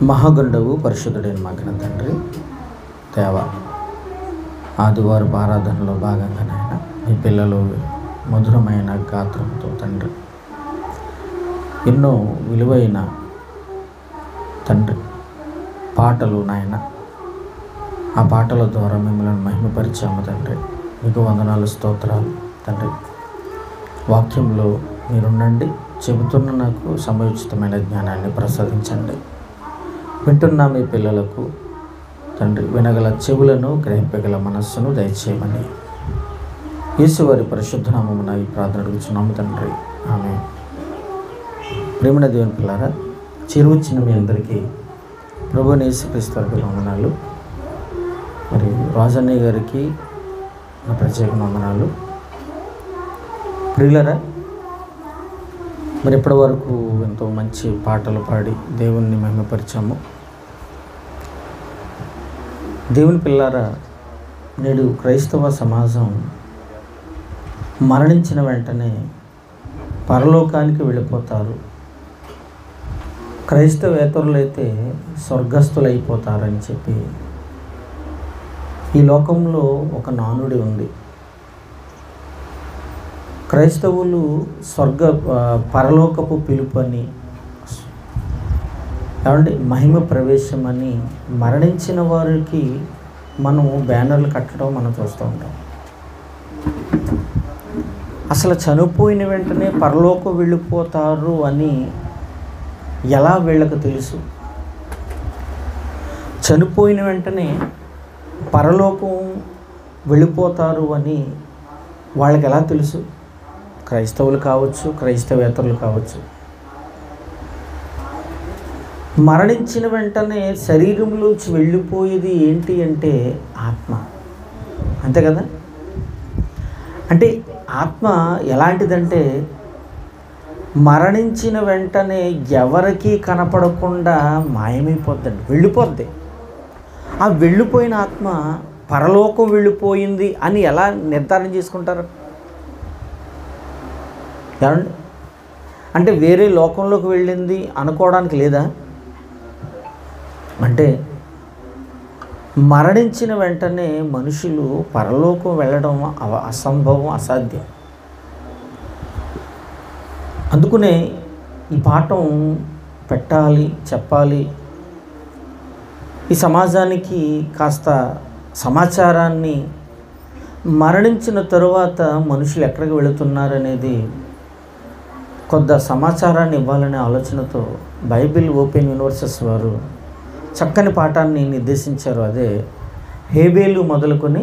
మహాగండవు పరిశుద్ధుడైన మా ఘన తండ్రి దేవ, ఆదివారం ఆరాధనలో భాగంగా నాయన మీ పిల్లలు మధురమైన గాత్రంతో తండ్రి ఎన్నో విలువైన తండ్రి పాటలు నాయన, ఆ పాటల ద్వారా మిమ్మల్ని మహిమపరిచాము తండ్రి. మీకు వందనాలు, స్తోత్రాలు తండ్రి. వాక్యంలో మీరుండండి, చెబుతున్న నాకు సమయోచితమైన జ్ఞానాన్ని ప్రసాదించండి. వింటున్న మీ పిల్లలకు తండ్రి వినగల చెవులను, గ్రహింపగల మనస్సును దయచేయమని యేసువారి పరిశుద్ధ నామమున ఈ ప్రార్థన అడుగుచున్నాము తండ్రి, ఆమేన్. ప్రేమన దేవుని పిల్లారా, చేరువచ్చిన మీ అందరికీ ప్రభువైన యేసుక్రీస్తు వారి వందనాలు. మరి రాజన్నయ్య గారికి నా ప్రత్యేక వందనాలు. ప్రియులరా, మరి ఇప్పటి వరకు ఎంతో మంచి పాటలు పాడి దేవుణ్ణి మహిమపరిచాము. దేవుని పిల్లారా, నేడు క్రైస్తవ సమాజం మరణించిన వెంటనే పరలోకానికి వెళ్ళిపోతారు, క్రైస్తవేతరులైతే స్వర్గస్థులైపోతారని చెప్పి ఈ లోకంలో ఒక నానుడి ఉంది. క్రైస్తవులు పరలోకపు పిలుపు అని, ఏమంటే మహిమ ప్రవేశం అని మరణించిన వారికి మనం బ్యానర్లు కట్టడం మనం చూస్తూ ఉంటాం. అసలు చనిపోయిన వెంటనే పరలోకం వెళ్ళిపోతారు అని ఎలా వీళ్ళకు తెలుసు? చనిపోయిన వెంటనే పరలోకం వెళ్ళిపోతారు అని వాళ్ళకి ఎలా తెలుసు? క్రైస్తవులు కావచ్చు, క్రైస్తవేతరులు కావచ్చు. మరణించిన వెంటనే శరీరంలోంచి వెళ్ళిపోయేది ఏంటి అంటే ఆత్మ, అంతే కదా? అంటే ఆత్మ ఎలాంటిదంటే మరణించిన వెంటనే ఎవరికీ కనపడకుండా మాయమైపోద్దండి, వెళ్ళిపోద్ది. ఆ వెళ్ళిపోయిన ఆత్మ పరలోకం వెళ్ళిపోయింది అని ఎలా నిర్ధారణ చేసుకుంటారు? ఏమండి, అంటే వేరే లోకంలోకి వెళ్ళింది అనుకోవడానికి లేదా? అంటే మరణించిన వెంటనే మనుషులు పరలోకం వెళ్ళడం అసంభవం, అసాధ్యం. అందుకనే ఈ పాఠం పెట్టాలి, చెప్పాలి. ఈ సమాజానికి కాస్త సమాచారాన్ని, మరణించిన తరువాత మనుషులు ఎక్కడికి వెళుతున్నారనేది కొంత సమాచారాన్ని ఇవ్వాలనే ఆలోచనతో బైబిల్ ఓపెన్ యూనివర్సెస్ వారు చక్కని పాఠాన్ని నిర్దేశించారు. అదే హేబేలు మొదలుకొని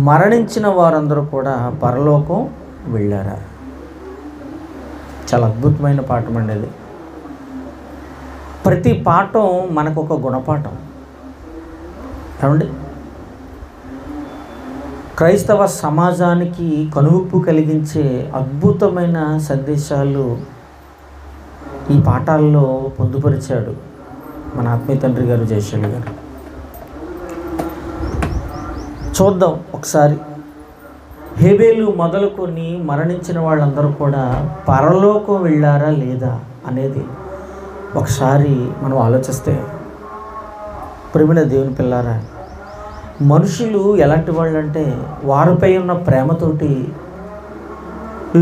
మరణించిన వారందరూ కూడా పరలోకం వెళ్ళారా. చాలా అద్భుతమైన పాఠం అండి అది. ప్రతి పాఠం మనకు ఒక గుణపాఠం. ఏమండి, క్రైస్తవ సమాజానికి కనువిప్పు కలిగించే అద్భుతమైన సందేశాలు ఈ పాఠాల్లో పొందుపరిచాడు మన ఆత్మీయ తండ్రి గారు, జయశైలి గారు. చూద్దాం ఒకసారి. హేబేలు మొదలుకొని మరణించిన వాళ్ళందరూ కూడా పరలోకం వెళ్ళారా లేదా అనేది ఒకసారి మనం ఆలోచిస్తే, ప్రియమైన దేవుని పిల్లారా, మనుషులు ఎలాంటి వాళ్ళు అంటే వారిపై ఉన్న ప్రేమతోటి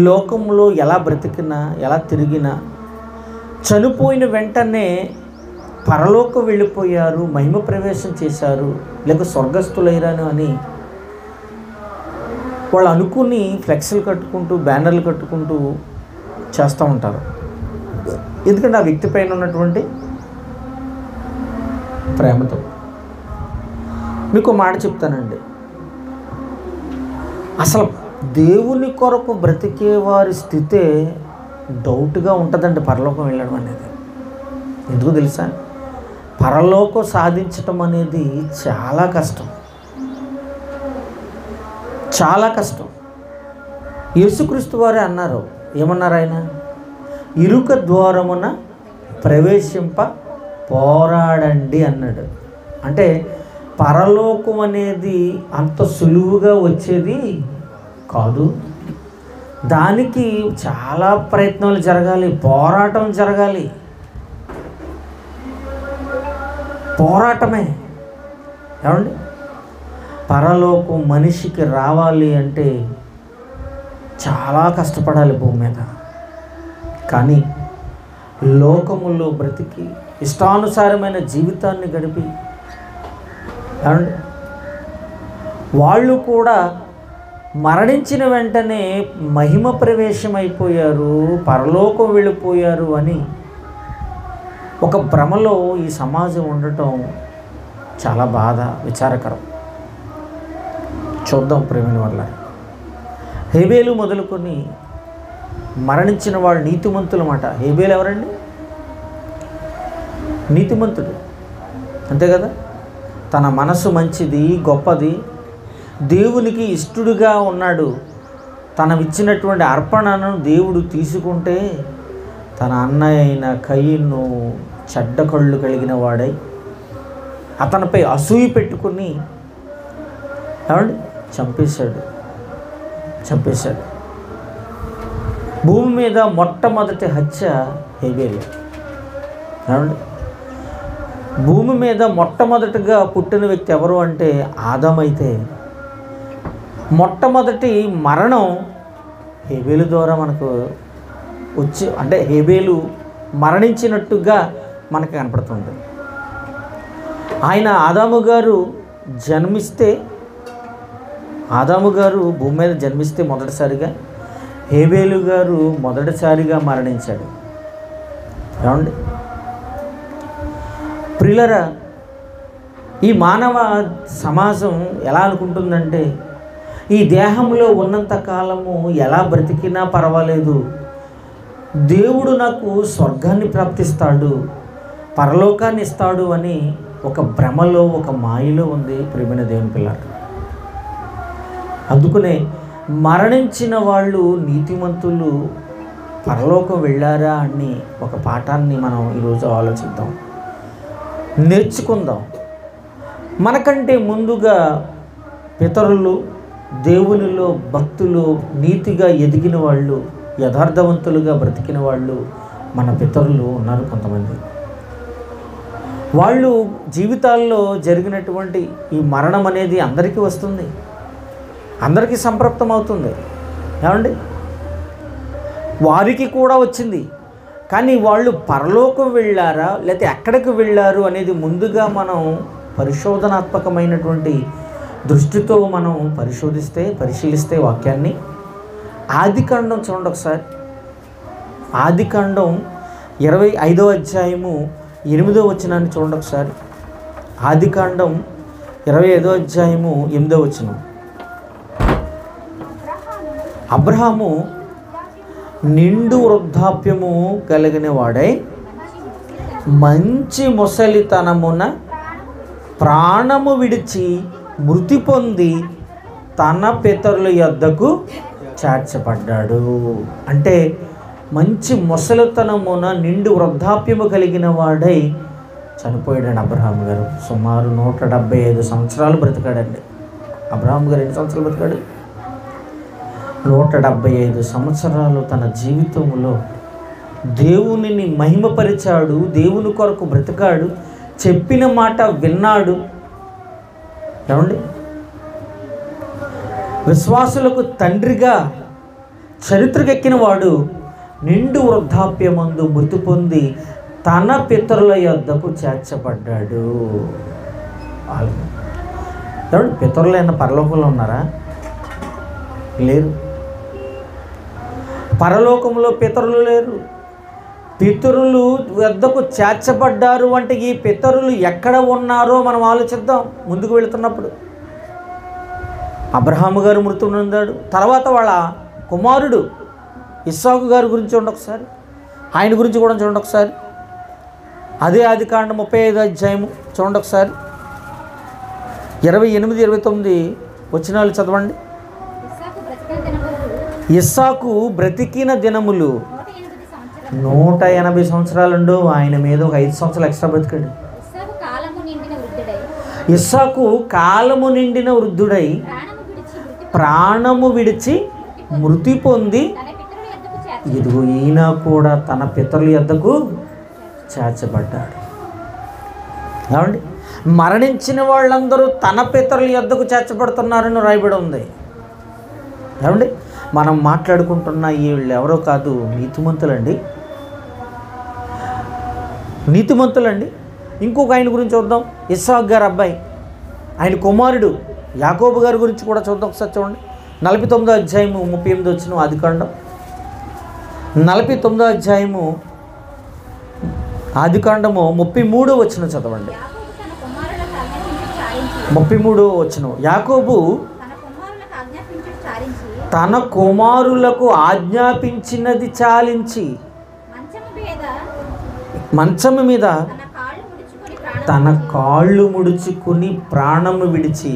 లోకంలో ఎలా బ్రతికినా, ఎలా తిరిగినా చనిపోయిన వెంటనే పరలోకం వెళ్ళిపోయారు, మహిమ ప్రవేశం చేశారు, లేక స్వర్గస్థులైరాను అని వాళ్ళు అనుకుని ఫ్లెక్స్లు కట్టుకుంటూ, బ్యానర్లు కట్టుకుంటూ చేస్తూ ఉంటారు. ఎందుకంటే ఆ వ్యక్తి పైన ఉన్నటువంటి ప్రేమతో. మీకు మాట చెప్తానండి, అసలు దేవుని కొరకు బ్రతికే వారి స్థితే డౌట్గా ఉంటుందండి పరలోకం వెళ్ళడం అనేది. ఎందుకు తెలుసా? పరలోకం సాధించటం అనేది చాలా కష్టం, చాలా కష్టం. యేసుక్రీస్తు వారే అన్నారు, ఏమన్నారు ఆయన? ఇరుక ద్వారమున ప్రవేశింప పోరాడండి అన్నాడు. అంటే పరలోకం అనేది అంత సులువుగా వచ్చేది కాదు. దానికి చాలా ప్రయత్నాలు జరగాలి, పోరాటం జరగాలి. పోరాటమే. ఏమండి, పరలోకం మనిషికి రావాలి అంటే చాలా కష్టపడాలి భూమి మీద. కానీ లోకములో బ్రతికి ఇష్టానుసారమైన జీవితాన్ని గడిపి ఏమండి వాళ్ళు కూడా మరణించిన వెంటనే మహిమ ప్రవేశం అయిపోయారు, పరలోకం వెళ్ళిపోయారు అని ఒక భ్రమలో ఈ సమాజం ఉండటం చాలా బాధ, విచారకరం. చూద్దాం ప్రేమిని వల్ల. హేబేలు మొదలుకొని మరణించిన వాళ్ళు నీతిమంతులు మాట. హేబేలు ఎవరండి? నీతిమంతుడు, అంతే కదా. తన మనసు మంచిది, గొప్పది, దేవునికి ఇష్టడుగా ఉన్నాడు. తనవిచ్చినటువంటి అర్పణను దేవుడు తీసుకుంటే తన అన్నయ్య అయిన కయీను చెడ్డ కళ్ళు కలిగిన వాడై అతనిపై అసూయ పెట్టుకుని ఏమండి చంపేశాడు. భూమి మీద మొట్టమొదటి హత్య హేబేలు. ఏమండి, భూమి మీద మొట్టమొదటిగా పుట్టిన వ్యక్తి ఎవరు అంటే ఆదాము. అయితే మొట్టమొదటి మరణం హేబేలు ద్వారా మనకు వచ్చి, అంటే హేబేలు మరణించినట్టుగా మనకు కనపడుతుంది. ఆయన ఆదాము గారు భూమి మీద జన్మిస్తే మొదటిసారిగా హేబేలు గారు మొదటిసారిగా మరణించాడు. ఏమండి ప్రియులరా, ఈ మానవ సమాజం ఎలా అనుకుంటుందంటే ఈ దేహంలో ఉన్నంత కాలము ఎలా బ్రతికినా పర్వాలేదు, దేవుడు నాకు స్వర్గాన్ని ప్రాప్తిస్తాడు, పరలోకాన్ని ఇస్తాడు అని ఒక భ్రమలో, ఒక మాయలో ఉంది ప్రియమైన దేవుని పిల్లలు. అందుకనే మరణించిన వాళ్ళు నీతిమంతులు పరలోకం వెళ్ళారా అని ఒక పాఠాన్ని మనం ఈరోజు ఆలోచిద్దాం, నేర్చుకుందాం. మనకంటే ముందుగా పితరులు, దేవునిలో భక్తులు, నీతిగా ఎదిగిన వాళ్ళు, యథార్థవంతులుగా బ్రతికిన వాళ్ళు మన పితరులు ఉన్నారు కొంతమంది. వాళ్ళు జీవితాల్లో జరిగినటువంటి ఈ మరణం అనేది అందరికీ వస్తుంది, అందరికీ సంప్రాప్తం అవుతుంది. ఏమండి, వారికి కూడా వచ్చింది. కానీ వాళ్ళు పరలోకం వెళ్ళారా లేకపోతే ఎక్కడికి వెళ్ళారు అనేది ముందుగా మనం పరిశోధనాత్మకమైనటువంటి దృష్టితో మనం పరిశీలిస్తే వాక్యాన్ని ఆదికాండం చూడండి ఒకసారి. ఆదికాండం 25వ అధ్యాయము 8వ వచనాన్ని చూడండి ఒకసారి. ఆదికాండం 25వ అధ్యాయము 8వ వచనం. అబ్రహాము నిండు వృద్ధాప్యము కలిగిన వాడై మంచి ముసలితనమున ప్రాణము విడిచి మృతి పొంది తన పితరుల యొద్దకు చేర్చబడ్డాడు. అంటే మంచి ముసలితనమున నిండు వృద్ధాప్యము కలిగిన వాడై చనిపోయాడు అబ్రహాం గారు. సుమారు 175 సంవత్సరాలు బ్రతికాడండి అబ్రహాం గారు. ఎన్ని సంవత్సరాలు బ్రతికాడు? 175 సంవత్సరాలు తన జీవితంలో దేవునిని మహిమపరిచాడు, దేవుని కొరకు బ్రతికాడు, చెప్పిన మాట విన్నాడు. ఏమండి, విశ్వాసులకు తండ్రిగా చరిత్రకెక్కిన వాడు నిండు వృద్ధాప్యమందు మృతి పొంది తన పితరుల యొద్దకు చేర్చబడ్డాడు. ఏమండి, పితరులైన పరలోకంలో ఉన్నారా? లేరు. పరలోకంలో పితరులు లేరు. పితరులు వద్దకు చేర్చబడ్డారు అంటే ఈ పితరులు ఎక్కడ ఉన్నారో మనం ఆలోచిద్దాం. ముందుకు వెళుతున్నప్పుడు అబ్రహాము గారు మృతి పొందాడు. తర్వాత వాళ్ళ కుమారుడు ఇస్సాకు గారి గురించి చూడండి ఒకసారి. ఆయన గురించి కూడా చూడండి ఒకసారి. అదే ఆదికాండం 35వ అధ్యాయము చూడండి ఒకసారి. 28, 29 వచనాలు చదవండి. ఇస్సాకు బ్రతికిన దినములు 180 సంవత్సరాలుండు. ఆయన మీద ఒక 5 సంవత్సరాలు ఎక్స్ట్రా బ్రతికాడు. ఇస్సాకు కాలము నిండిన వృద్ధుడై ప్రాణము విడిచి మృతి పొంది ఇదిగో ఈయన కూడా తన పితరుల యొద్దకు చేర్చబడ్డాడు. ఏమండి, మరణించిన వాళ్ళందరూ తన పితరుల యొద్దకు చేర్చబడుతున్నారని రాయబడి ఉంది. ఏమండి, మనం మాట్లాడుకుంటున్న వీళ్ళు ఎవరో కాదు, నీతిమంతులండి. ఇంకొక ఆయన గురించి చూద్దాం, ఇస్సాకు గారి అబ్బాయి, ఆయన కుమారుడు యాకోబు గారి గురించి కూడా చూద్దాం. ఒకసారి చూడండి, 49వ అధ్యాయము 38 వచ్చిన ఆదికాండం, 49వ అధ్యాయము ఆదికాండము 33 వచ్చిన చదవండి. 33 వచ్చిన, యాకోబు తన కుమారులకు ఆజ్ఞాపించినది చాలించి మంచము మీద తన కాళ్ళు ముడుచుకుని ప్రాణము విడిచి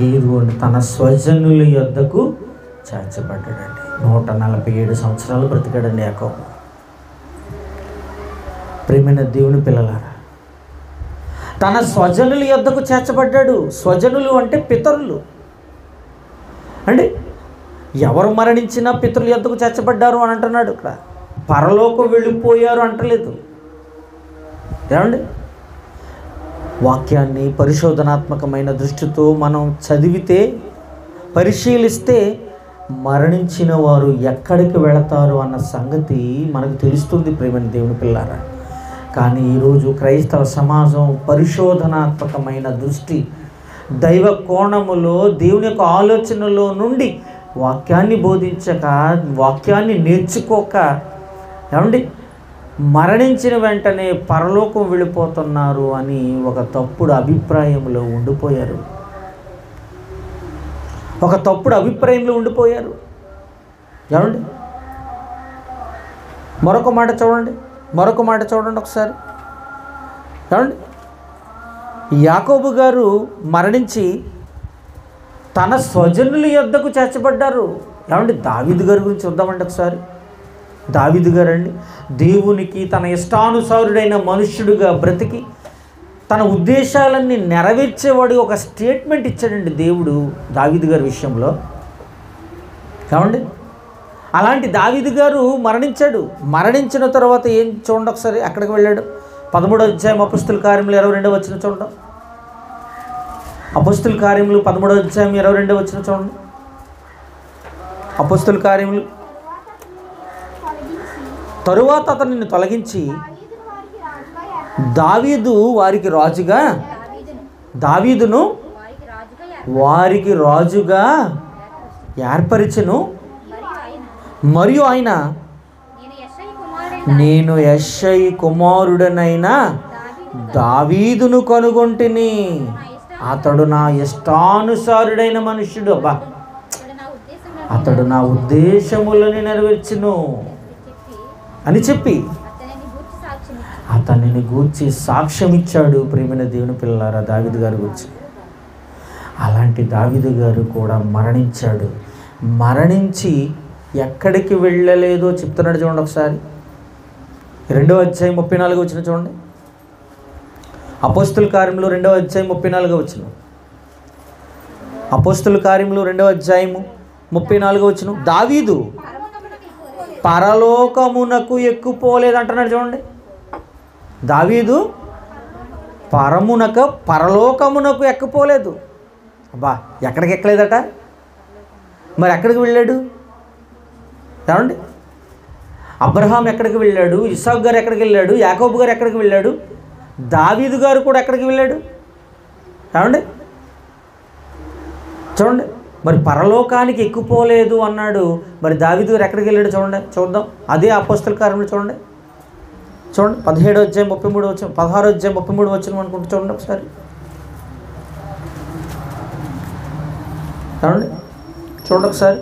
ఇదిగోండి తన స్వజనుల యొద్దకు చేర్చబడ్డాడండి. 147 సంవత్సరాలు బ్రతికాడండి యాకోబు. ప్రియమైన దేవుని పిల్లలారా, తన స్వజనుల యొద్దకు చేర్చబడ్డాడు. స్వజనులు అంటే పితరులు అండి. ఎవరు మరణించినా పితరుల యొద్దకు చేర్చబడ్డారు అని అంటున్నాడు. ఇక్కడ పరలోకం వెళ్ళిపోయారు అంటలేదు. ఏమండి, వాక్యాన్ని పరిశోధనాత్మకమైన దృష్టితో మనం చదివితే, పరిశీలిస్తే మరణించిన వారు ఎక్కడికి వెళతారు అన్న సంగతి మనకు తెలుస్తుంది. ప్రియమైన దేవుని పిల్లారా, కానీ ఈరోజు క్రైస్తవ సమాజం పరిశోధనాత్మకమైన దృష్టి, దైవ కోణములో దేవుని యొక్క ఆలోచనలో నుండి వాక్యాన్ని బోధించక, వాక్యాన్ని నేర్చుకోక, ఏమండి మరణించిన వెంటనే పరలోకం వెళ్ళిపోతున్నారు అని ఒక తప్పుడు అభిప్రాయంలో ఉండిపోయారు. ఏమండి, మరొక మాట చూడండి ఒకసారి. ఏమండి, యాకోబు గారు మరణించి తన స్వజనుల యొద్దకు చేర్చబడ్డారు. ఏమండి, దావీదు గారి గురించి చూద్దామండి ఒకసారి. దావీదు గారండి, దేవునికి తన ఇష్టానుసారుడైన మనుష్యుడిగా బ్రతికి తన ఉద్దేశాలన్నీ నెరవేర్చేవాడు ఒక స్టేట్మెంట్ ఇచ్చాడండి దేవుడు దావీదు గారి విషయంలో. ఏమండి, అలాంటి దావీదు గారు మరణించాడు. మరణించిన తర్వాత ఏం చూడండి ఒకసారి, అక్కడికి వెళ్ళాడు. 13వ అధ్యాయం అపొస్తలుల కార్యములు 22వ వచనం చూడండి. అపొస్తలుల కార్యములు 13వ అధ్యాయం 22వ వచనం చూడండి. అపొస్తలుల కార్యములు, తరువాత అతనిని తొలగించి దావీదును వారికి రాజుగా ఏర్పరిచెను. మరియు ఆయన, నేను యెష్షయి కుమారుడనైన దావీదును కనుగొంటిని, అతడు నా ఇష్టానుసారుడైన మనుష్యుడు, అతడు నా ఉద్దేశములను నెరవేర్చును అని చెప్పి అతనిని గూర్చి సాక్ష్యం ఇచ్చాడు. ప్రియమైన దేవుని పిల్లలారా, దావీదు గారి గురించి. అలాంటి దావీదు గారు కూడా మరణించాడు. మరణించి ఎక్కడికి వెళ్ళలేదో చెప్తున్నాడు చూడండి ఒకసారి. 2వ అధ్యాయం 34 వచ్చిన చూడండి. అపొస్తలుల కార్యములు 2వ అధ్యాయం 34 వచ్చిన. అపొస్తలుల కార్యములు 2వ అధ్యాయము 34 వచ్చిన. దావీదు పరలోకమునకు ఎక్కుపోలేదు అంటున్నాడు చూడండి. దావీదు పరలోకమునకు ఎక్కిపోలేదు. అబ్బా, ఎక్కడికి ఎక్కలేదట? మరి ఎక్కడికి వెళ్ళాడు? ఏమండి, అబ్రహాం ఎక్కడికి వెళ్ళాడు? ఇస్సాకు గారు ఎక్కడికి వెళ్ళాడు? యాకోబు గారు ఎక్కడికి వెళ్ళాడు? దావీదు గారు కూడా ఎక్కడికి వెళ్ళాడు? ఏమండి చూడండి, మరి పరలోకానికి ఎక్కిపోలేదు అన్నాడు. మరి దావీదు గారు ఎక్కడికి వెళ్ళాడు చూద్దాం. అదే అపొస్తలుల కార్యములు చూడండి 17వ అధ్యాయం 33 వచ్చిన, 16వ అధ్యాయం 33 వచ్చిన అనుకుంటూ చూడండి ఒకసారి. చూడండి ఒకసారి.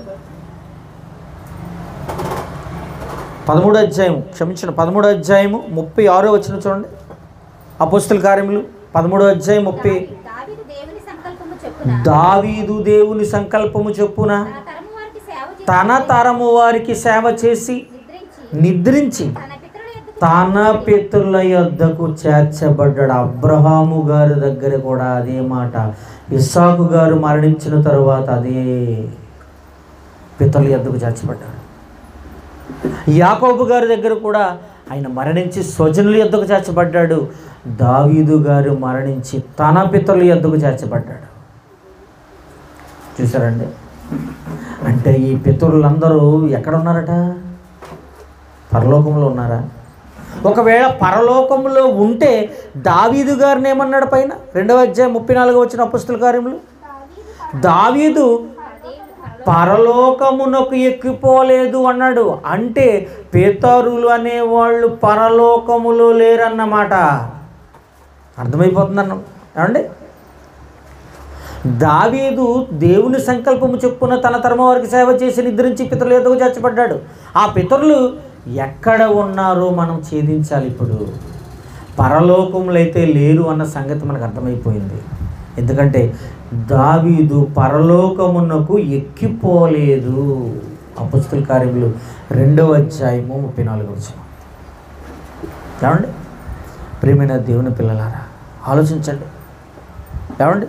13వ అధ్యాయం 13వ అధ్యాయము 36వ వచ్చిన చూడండి. అపొస్తలుల కార్యములు 13వ అధ్యాయం 30. దావీదు దేవుని సంకల్పము చొప్పున తన తరము వారికి సేవ చేసి నిద్రించి తన పితరుల యొద్దకు చేర్చబడ్డాడు. అబ్రహాము గారి దగ్గర కూడా అదే మాట. ఇస్సాకు గారు మరణించిన తరువాత అదే పితరుల యొద్దకు చేర్చబడ్డాడు. యాకోబు గారి దగ్గర కూడా ఆయన మరణించి స్వజనుల యొద్దకు చేర్చబడ్డాడు. దావీదు గారు మరణించి తన పితరుల యొద్దకు చేర్చబడ్డాడు. చూసారండి? అంటే ఈ పితరులందరూ ఎక్కడ ఉన్నారట? పరలోకంలో ఉన్నారా? ఒకవేళ పరలోకంలో ఉంటే దావీదు గారిని ఏమన్నాడు పైన 2వ అధ్యాయం 34 వచ్చిన అపొస్తలుల కార్యములు? దావీదు పరలోకమునకు ఎక్కిపోలేదు అన్నాడు. అంటే పితరులు అనేవాళ్ళు పరలోకములో లేరన్నమాట. అర్థమైపోతుందన్న ఏమండి? దావీదు దేవుని సంకల్పము చొప్పున తన తరమ వారికి సేవ చేసి నిద్రించి పితరుల యొద్దకు చేర్చబడ్డాడు. ఆ పితరులు ఎక్కడ ఉన్నారో మనం ఛేదించాలి. ఇప్పుడు పరలోకములు అయితే లేరు అన్న సంగతి మనకు అర్థమైపోయింది. ఎందుకంటే దావీదు పరలోకమునకు ఎక్కిపోలేదు. అపొస్తలుల కార్యములు 2వ అధ్యాయం 34 వచనం. ఏమండి? ప్రియమైన దేవుని పిల్లలారా, ఆలోచించండి. ఏమండి?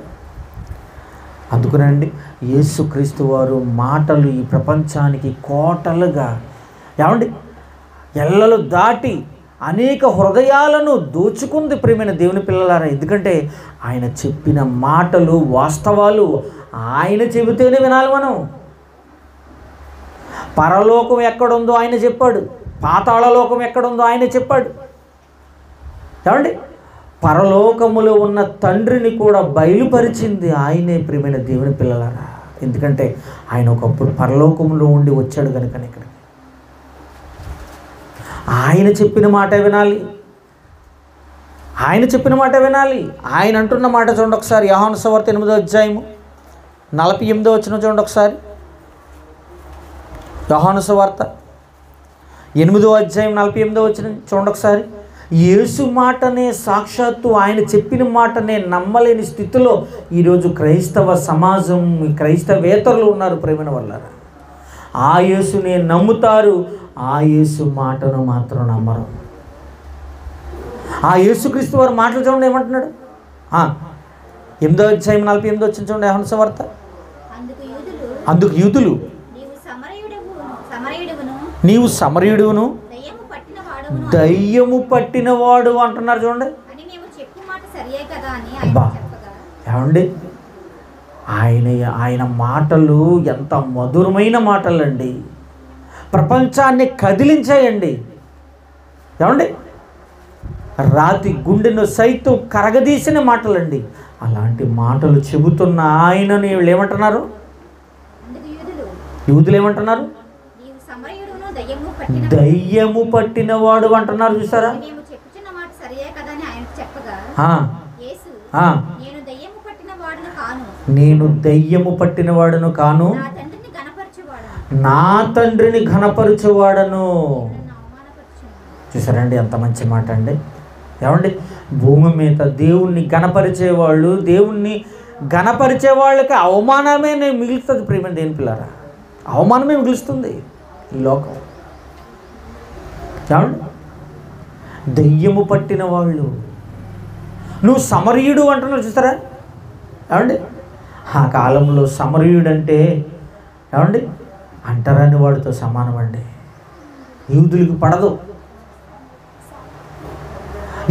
అందుకునండి యేసుక్రీస్తు వారు మాటలు ఈ ప్రపంచానికి కోటలుగా ఏమండి ఎల్లలు దాటి అనేక హృదయాలను దోచుకుంది. ప్రియమైన దేవుని పిల్లలారా, ఎందుకంటే ఆయన చెప్పిన మాటలు వాస్తవాలు. ఆయన చెబితేనే వినాలి మనం. పరలోకం ఎక్కడుందో ఆయన చెప్పాడు, పాతాళలోకం ఎక్కడుందో ఆయన చెప్పాడు. ఏమండి? పరలోకములో ఉన్న తండ్రిని కూడా బయలుపరిచింది ఆయనే. ప్రియమైన దేవుని పిల్లలారా, ఎందుకంటే ఆయన ఒకప్పుడు పరలోకంలో ఉండి వచ్చాడు కనుక ఇక్కడ ఆయన చెప్పిన మాట వినాలి. ఆయన చెప్పిన మాట వినాలి. ఆయన అంటున్న మాట చూడండి ఒకసారి. యోహాను సువార్త 8వ అధ్యాయం 48వ వచనం చూడండి ఒకసారి. యోహాను సువార్త 8వ అధ్యాయం 48వ వచనం చూడండి ఒకసారి. యేసు మాటనే సాక్షాత్తు ఆయన చెప్పిన మాటనే నమ్మలేని స్థితిలో ఈరోజు క్రైస్తవ సమాజం, క్రైస్తవేతరులు ఉన్నారు. ప్రేమైన వాళ్ళారా, ఆ యేసునే నమ్ముతారు, ఆ యేసు మాటను మాత్రం నమ్మరు. ఆ యేసుక్రీస్తు వారు మాటలు చూడండి ఏమంటున్నాడు. 8వ అధ్యాయం 48వ వచనం చూడండి. యోహాను సువార్త. అందుకు యూదులు నీవు సమరయుడును దయ్యము పట్టినవాడు అంటున్నారు చూడండి. ఏమండి? ఆయన మాటలు ఎంత మధురమైన మాటలండి, ప్రపంచాన్ని కదిలించాయండి. ఏమండి? రాతి గుండెను సైతం కరగదీసిన మాటలండి. అలాంటి మాటలు చెబుతున్న ఆయనని వీళ్ళు ఏమంటున్నారు? యూదులు ఏమంటున్నారు? దయ్యము పట్టినవాడు అంటున్నారు. చూసారా? నేను దయ్యము పట్టినవాడును కాను, నా తండ్రిని ఘనపరచువాడను. చూసారండి ఎంత మంచి మాట అండి. ఏమండి? భూమి మీద దేవుణ్ణి ఘనపరిచేవాళ్ళు, దేవుణ్ణి ఘనపరిచే వాళ్ళకి అవమానమే మిగులుతుంది. ప్రియమైన దేవుని పిల్లారా, అవమానమే మిగులుస్తుంది ఈ లోకం. ఏమండి? దయ్యము పట్టిన వాళ్ళు, నువ్వు సమరయుడు అంటున్నావు. చూస్తారా? ఏమండి? ఆ కాలంలో సమరయుడు అంటే ఏమండి అంటరాని వాడితో సమానం అండి. యూదులకు పడదు,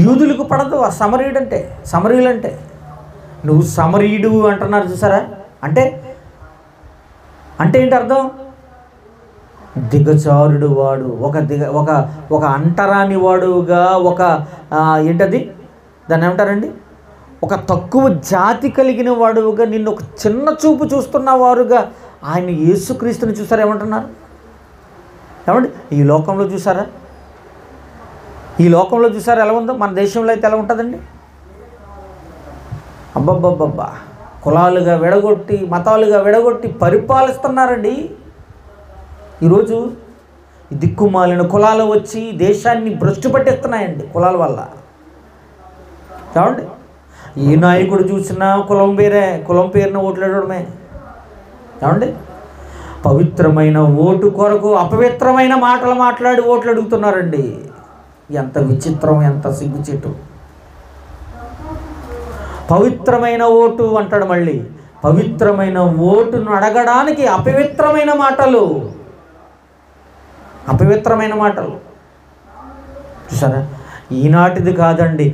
యూదులకు పడదు ఆ సమరయుడు అంటే. సమరయులు అంటే నువ్వు సమరయుడు అంటున్నారు. చూసారా? అంటే అంటే ఏంటి అర్థం? దిగజారుడు వాడు, ఒక అంటరాని వాడుగా, ఒక ఏంటది దాన్ని ఏమంటారండి, ఒక తక్కువ జాతి కలిగిన వాడుగా, నిన్ను ఒక చిన్న చూపు చూస్తున్న వారుగా ఆయన యేసుక్రీస్తుని చూసారా? ఏమంటున్నారు? ఏమండి? ఈ లోకంలో చూసారా? ఈ లోకంలో చూసారా ఎలా ఉందో? మన దేశంలో అయితే ఎలా ఉంటుందండి? అబ్బబ్బబ్బబ్బా, కులాలుగా విడగొట్టి, మతాలుగా విడగొట్టి పరిపాలిస్తున్నారండి. ఈరోజు దిక్కుమాలిన కులాలు వచ్చి దేశాన్ని భ్రష్టు పట్టేస్తున్నాయండి కులాల వల్ల. ఏమండి? ఏ నాయకుడు చూసినా కులం పేరున ఓట్లాడమే. ఏమండి? పవిత్రమైన ఓటు కొరకు అపవిత్రమైన మాటలు మాట్లాడి ఓట్లు అడుగుతున్నారండి. ఎంత విచిత్రం, ఎంత సిగ్గుచేటు. పవిత్రమైన ఓటు అంటాడు మళ్ళీ. పవిత్రమైన ఓటును అడగడానికి అపవిత్రమైన మాటలు, అపవిత్రమైన మాటలు. చూసారా? ఈనాటిది కాదండి,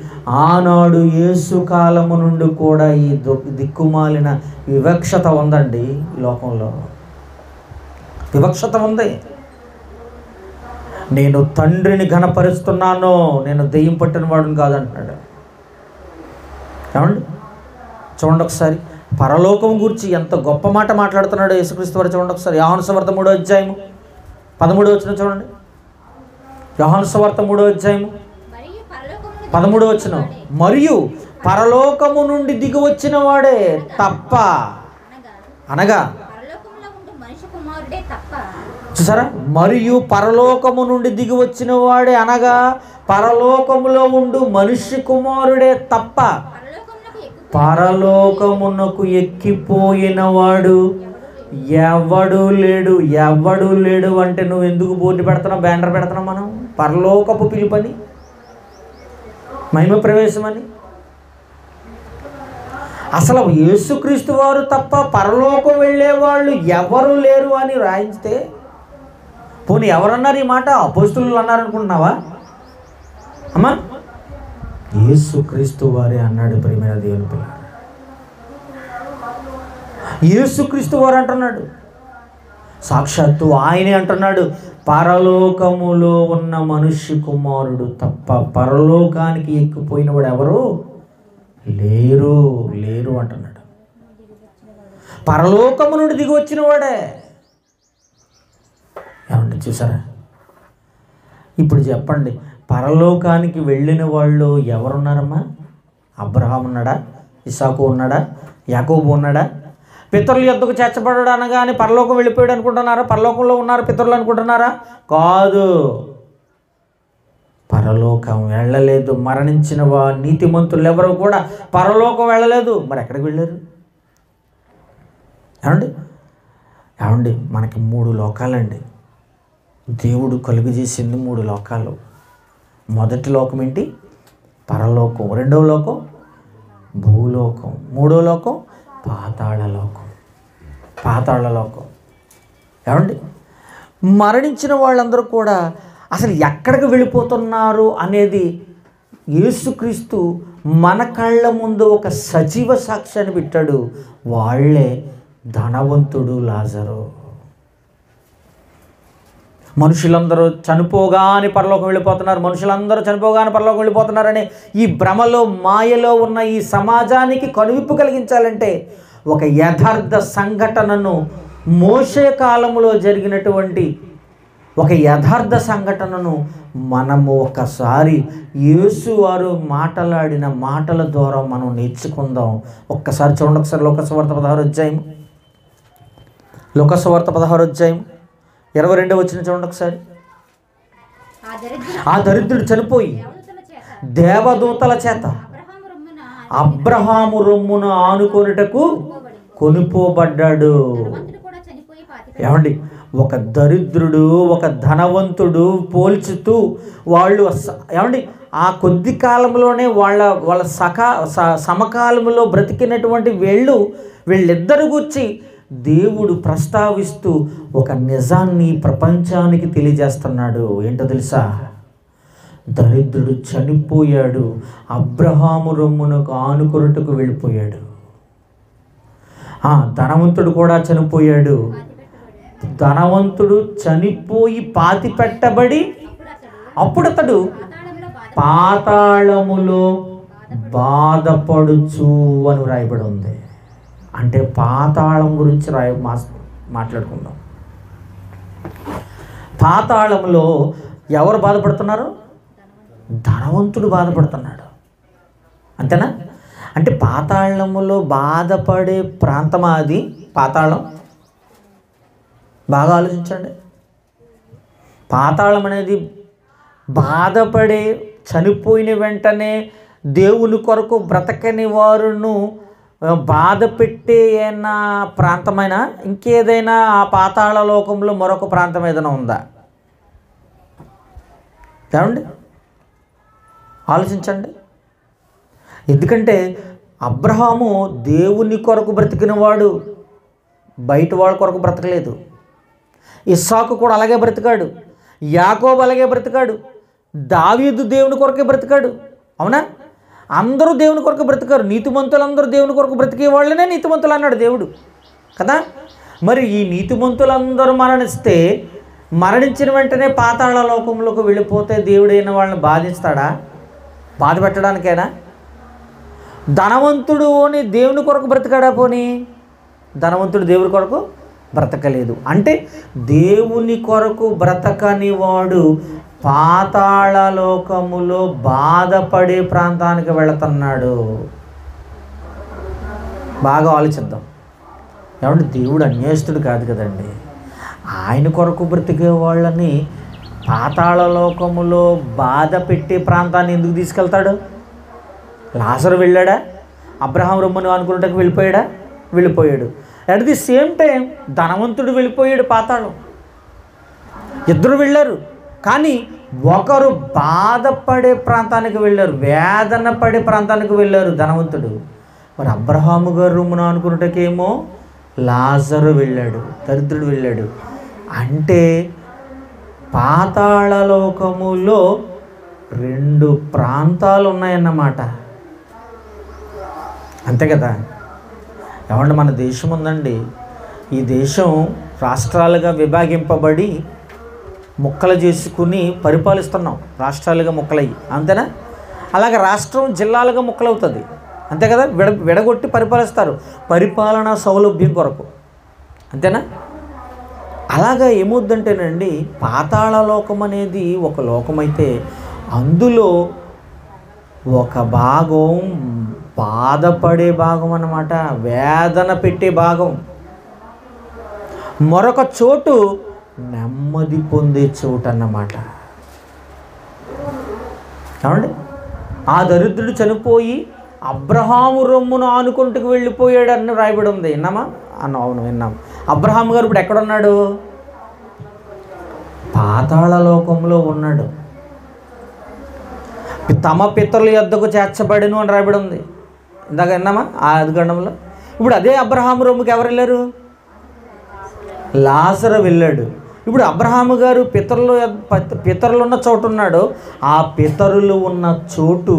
ఆనాడు యేసు కాలము నుండి కూడా ఈ దిక్కుమాలిన వివక్షత ఉందండి. ఈ లోకంలో వివక్షత ఉంది. నేను తండ్రిని ఘనపరుస్తున్నాను, నేను దెయ్యం పట్టిన వాడిని కాదంటున్నాడు. ఏమండి చూడండి ఒకసారి, పరలోకం గురించి ఎంత గొప్ప మాట మాట్లాడుతున్నాడు యేసుక్రీస్తు వారు. చూడండి ఒకసారి యోహాను సువార్త 3వ అధ్యాయము 13వ వచనం చూడండి. యోహాను సువార్త 3వ అధ్యాయము 13వ వచనం, మరియు పరలోకము నుండి దిగి వచ్చిన వాడే తప్ప, అనగా చూసారా, మరియు పరలోకము నుండి దిగి వచ్చిన వాడే అనగా పరలోకములో ఉండు మనిషి కుమారుడే తప్ప పరలోకమునకు ఎక్కిపోయిన వాడు ఎవడు లేడు. ఎవడు లేడు అంటే నువ్వు ఎందుకు బోర్డు పెడుతున్నావు, బ్యానర్ పెడుతున్నావు? మనం పరలోకపు పిలుపని, మహిమ ప్రవేశమని. అసలు యేసుక్రీస్తు వారు తప్ప పరలోకం వెళ్ళేవాళ్ళు ఎవరు లేరు అని రాయించితే, పోనీ ఎవరన్నారు ఈ మాట? అపోస్తులు అన్నారనుకుంటున్నావా అమ్మా? యేసుక్రీస్తు వారే అన్నాడు. ప్రియమైన దేవుని పిల్లలు, యేసుక్రీస్తు వారు అంటున్నాడు, సాక్షాత్తు ఆయనే అంటున్నాడు, పరలోకములో ఉన్న మనుష్య కుమారుడు తప్ప పరలోకానికి ఎక్కిపోయిన వాడు ఎవరు లేరు లేరు అంటున్నాడు. పరలోకము నుండి దిగి వచ్చిన వాడే. ఏమంటే చూసారా? ఇప్పుడు చెప్పండి, పరలోకానికి వెళ్ళిన వాళ్ళు ఎవరున్నారమ్మా? అబ్రహాం ఉన్నాడా? ఇస్సాకు ఉన్నాడా? యాకోబు ఉన్నాడా? పితరుల యొద్దకు చేర్చబడ్డాడు అనగానే పరలోకం వెళ్ళిపోయాడు అనుకుంటున్నారా? పరలోకంలో ఉన్నారు పితరులు అనుకుంటున్నారా? కాదు, పరలోకం వెళ్ళలేదు. మరణించిన నీతిమంతులు ఎవరు కూడా పరలోకం వెళ్ళలేదు. మరి ఎక్కడికి వెళ్ళారు? ఏమండి మనకి 3 లోకాలండి. దేవుడు కలుగు చేసింది 3 లోకాలు. మొదటి లోకం ఏంటి? పరలోకం. రెండవ లోకం భూలోకం. మూడో లోకం పాతాళలోకం. పాతాళలోకం. ఏమండి మరణించిన వాళ్ళందరూ కూడా అసలు ఎక్కడికి వెళ్ళిపోతున్నారు అనేది యేసుక్రీస్తు మన కళ్ళ ముందు ఒక సజీవ సాక్ష్యాన్ని పెట్టాడు. వాళ్ళే ధనవంతుడు లాజరు. మనుషులందరూ చనిపోగానే పరలోకం వెళ్ళిపోతున్నారు, మనుషులందరూ చనిపోగానే పరలోకం వెళ్ళిపోతున్నారని ఈ భ్రమలో మాయలో ఉన్న ఈ సమాజానికి కనువిప్పు కలిగించాలంటే ఒక యథార్థ సంఘటనను, మోషే కాలంలో జరిగినటువంటి ఒక యథార్థ సంఘటనను మనము ఒకసారి యేసు వారు మాట్లాడిన మాటల ద్వారా మనం నేర్చుకుందాం. ఒక్కసారి చూడండి. ఒకసారి లోకసువార్త 16వ అధ్యాయం, లోకసువార్త 16వ అధ్యాయం 22వ వచనం చూడండి ఒకసారి. ఆ దరిద్రుడు చనిపోయి దేవదూతల చేత అబ్రహాము రొమ్మును ఆనుకొనుటకు కొనుపోబడ్డాడు. ఏమండి ఒక దరిద్రుడు ఒక ధనవంతుడు పోల్చుతూ వాళ్ళు ఏమండి ఆ కొద్ది కాలంలోనే వాళ్ళ సమకాలంలో బ్రతికినటువంటి వీళ్ళిద్దరు గురించి దేవుడు ప్రస్తావిస్తూ ఒక నిజాన్ని ప్రపంచానికి తెలియజేస్తున్నాడు. ఏంటో తెలుసా? దరిద్రుడు చనిపోయాడు, అబ్రహాము రొమ్మునకు ఆనుకొనుటకు వెళ్ళిపోయాడు. ధనవంతుడు కూడా చనిపోయాడు. ధనవంతుడు చనిపోయి పాతి పెట్టబడి అప్పుడు అతడు పాతాళములో బాధపడుచు అని రాయబడి ఉంది. అంటే పాతాళం గురించి మాట్లాడుకుందాం. పాతాళంలో ఎవరు బాధపడుతున్నారు? ధనవంతుడు బాధపడుతున్నాడు. అంతేనా? అంటే పాతాళములో బాధపడే ప్రాంతమా అది? పాతాళం బాగా ఆలోచించండి. పాతాళం అనేది బాధపడే, చనిపోయిన వెంటనే దేవుని కొరకు బ్రతకని వారును బాధ పెట్టే ఏమైనా ప్రాంతమైనా, ఇంకేదైనా ఆ పాతాళ లోకంలో మరొక ప్రాంతం ఏదైనా ఉందా? ఏమండి ఆలోచించండి. ఎందుకంటే అబ్రహాము దేవుని కొరకు బ్రతికినవాడు, బయట వాళ్ళ కొరకు బ్రతకలేదు. ఇస్సాకు కూడా అలాగే బ్రతికాడు, యాకోబు అలాగే బ్రతికాడు. దావీదు దేవుని కొరకే బ్రతికాడు, అవునా? అందరూ దేవుని కొరకు బ్రతికారు, నీతిమంతులందరూ దేవుని కొరకు బ్రతికే వాళ్ళనే నీతిమంతులు అన్నాడు దేవుడు కదా. మరి ఈ నీతిమంతులందరూ మరణిస్తే, మరణించిన వెంటనే పాతాళ లోకంలోకి వెళ్ళిపోతే దేవుడైన వాళ్ళని బాధిస్తాడా? బాధ పెట్టడానికైనా? ధనవంతుడు అని దేవుని కొరకు బ్రతికాడా? పోనీ ధనవంతుడు దేవుని కొరకు బ్రతకలేదు. అంటే దేవుని కొరకు బ్రతకని వాడు పాతాళ లోకములో బాధపడే ప్రాంతానికి వెళుతున్నాడు. బాగా ఆలోచిద్దాం. ఏమంటే దేవుడు అన్యాయస్తుడు కాదు కదండి. ఆయన కొరకు బ్రతికే వాళ్ళని పాతాళ లోకములో బాధ పెట్టే ప్రాంతాన్ని ఎందుకు తీసుకెళ్తాడు? లాజరు వెళ్ళాడా? అబ్రహాం రొమ్మును అనుకున్నట్టుకు వెళ్ళిపోయాడా? వెళ్ళిపోయాడు. అట్ ది సేమ్ టైం ధనవంతుడు వెళ్ళిపోయాడు పాతాళం. ఇద్దరు వెళ్ళారు, కానీ ఒకరు బాధపడే ప్రాంతానికి వెళ్ళారు, వేదన పడే ప్రాంతానికి వెళ్ళారు ధనవంతుడు. మరి అబ్రహాము గారు రొమ్మున అనుకున్నట్టుకేమో లాజరు వెళ్ళాడు, దరిద్రుడు వెళ్ళాడు. అంటే పాతాళ లోకములో రెండు ప్రాంతాలు ఉన్నాయన్నమాట. అంతే కదా. ఏమంటే మన దేశం ఉందండి, ఈ దేశం రాష్ట్రాలుగా విభాగింపబడి ముక్కలు చేసుకుని పరిపాలిస్తున్నాం, రాష్ట్రాలుగా ముక్కలయ్యి, అంతేనా? అలాగే రాష్ట్రం జిల్లాలుగా ముక్కలవుతుంది, అంతే కదా. విడగొట్టి పరిపాలిస్తారు పరిపాలనా సౌలభ్యం కొరకు, అంతేనా? అలాగా ఏమవుద్దంటేనండి, పాతాళ లోకం అనేది ఒక లోకమైతే అందులో ఒక భాగం బాధపడే భాగం అన్నమాట, వేదన పెట్టే భాగం. మరొక చోటు నెమ్మది పొందే చోటు అన్నమాట. ఏమండి, ఆ దరిద్రుడు చనిపోయి అబ్రహాము రొమ్మును ఆనుకుంటుకు వెళ్ళిపోయాడు అని రాయబడి ఉంది. విన్నామా? అవును విన్నాం. అబ్రహాం గారు ఇప్పుడు ఎక్కడున్నాడు? పాతాళ లోకంలో ఉన్నాడు. తమ పితరుల యొద్దకు చేర్చబడిను అని రాయబడి ఉంది. ఇందాక విన్నామా ఆ ఆదికాండంలో? ఇప్పుడు అదే అబ్రహాము రొమ్ముకి ఎవరు వెళ్ళారు? లాజరు వెళ్ళాడు. ఇప్పుడు అబ్రహాము గారు పితరులు ఉన్న చోటు ఉన్నాడు, ఆ పితరులు ఉన్న చోటు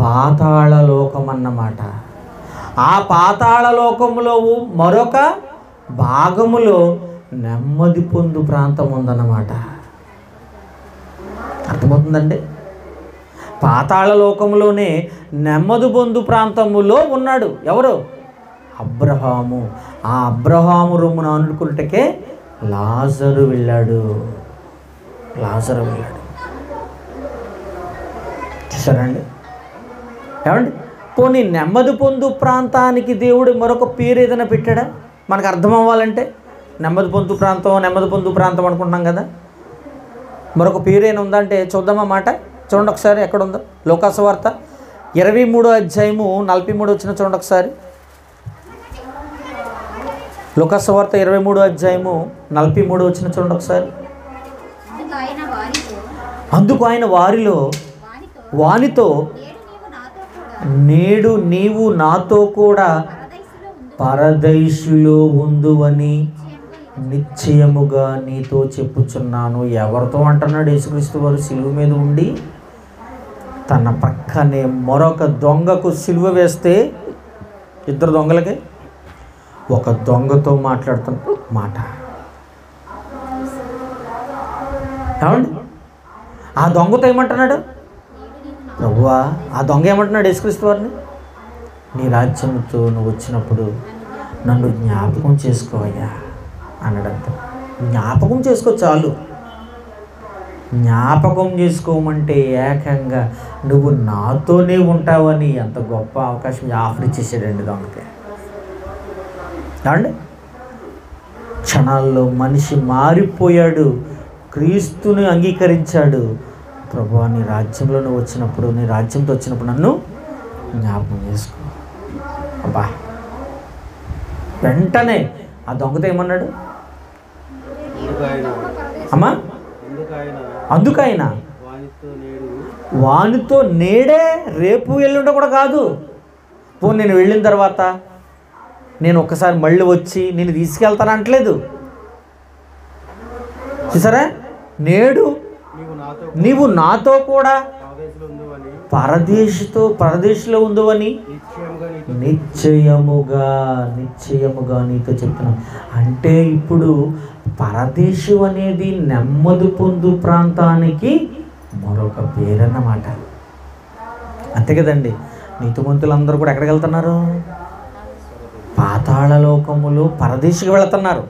పాతాళ లోకం అన్నమాట. ఆ పాతాళ లోకములో మరొక భాగములో నెమ్మది పొందు ప్రాంతం ఉందన్నమాట. అర్థమవుతుందండి? పాతాళ లోకంలోనే నెమ్మది పొందు ప్రాంతములో ఉన్నాడు ఎవరు? అబ్రహాము. ఆ అబ్రహాము రొమ్మును అనుకున్నట్టుకే లాజరు వెళ్ళాడు. చూసారండి? ఏమండి, పోనీ నెమ్మది పొందు ప్రాంతానికి దేవుడు మరొక పేరు ఏదైనా పెట్టాడా? మనకు అర్థం అవ్వాలంటే నెమ్మది పొందు ప్రాంతం అనుకుంటున్నాం కదా, మరొక పేరు ఏమైనా ఉందంటే చూద్దామా మాట. చూడండి ఒకసారి, ఎక్కడుందో. లోకాసు వార్త 23:43 చూడండి ఒకసారి. లోకాసు వార్త 23:43 చూడండి ఒకసారి. అందుకు ఆయన వానితో నేడు నీవు నాతో కూడా పరదైసులో ఉందువని నిశ్చయముగా నీతో చెప్పుచున్నాను. ఎవరితో అంటున్నాడు? యేసుక్రీస్తు వారు సిలువ మీద ఉండి తన పక్కనే మరొక దొంగకు సిలువ వేస్తే, ఇద్దరు దొంగలకే ఒక దొంగతో మాట్లాడుతున్న మాట. ఏమండి, ఆ దొంగతో ఏమంటున్నాడు? ప్రభువా, ఆ దొంగ ఏమంటున్నాడు యేసుక్రీస్తు వారిని? నీ రాజ్యంతో నువ్వు వచ్చినప్పుడు నన్ను జ్ఞాపకం చేసుకోవయ్యా అన్నాడంత. జ్ఞాపకం చేసుకో చాలు. జ్ఞాపకం చేసుకోమంటే ఏకంగా నువ్వు నాతోనే ఉంటావని ఎంత గొప్ప అవకాశం ఆఫర్ ఇచ్చేసాడండి దొంగకి. ఏమండి, క్షణాల్లో మనిషి మారిపోయాడు, క్రీస్తుని అంగీకరించాడు. ప్రభువా, నీ రాజ్యంలో నువ్వు వచ్చినప్పుడు, నీ రాజ్యంతో వచ్చినప్పుడు నన్ను జ్ఞాపకం చేసుకో. అబ్బా, వెంటనే ఆ దొంగతో ఏమన్నాడు? అమ్మా, అందుకైనా వానితో నేడే, రేపు ఎల్లుండ కూడా కాదు. పోనీ నేను వెళ్ళిన తర్వాత నేను ఒక్కసారి మళ్ళీ వచ్చి నేను తీసుకెళ్తాను అంటలేదు. చూసారా? నేడు నీవు నాతో కూడా పరదేశిలో ఉందువని నిశ్చయముగా నీతో చెప్తున్నాను. అంటే ఇప్పుడు పరదేశం అనేది నెమ్మది పొందు ప్రాంతానికి మరొక పేరన్నమాట. అంతే కదండి. నీతిమంతులందరూ కూడా ఎక్కడికి వెళ్తున్నారు? పాతాళ లోకములో పరదేశికి వెళుతున్నారు.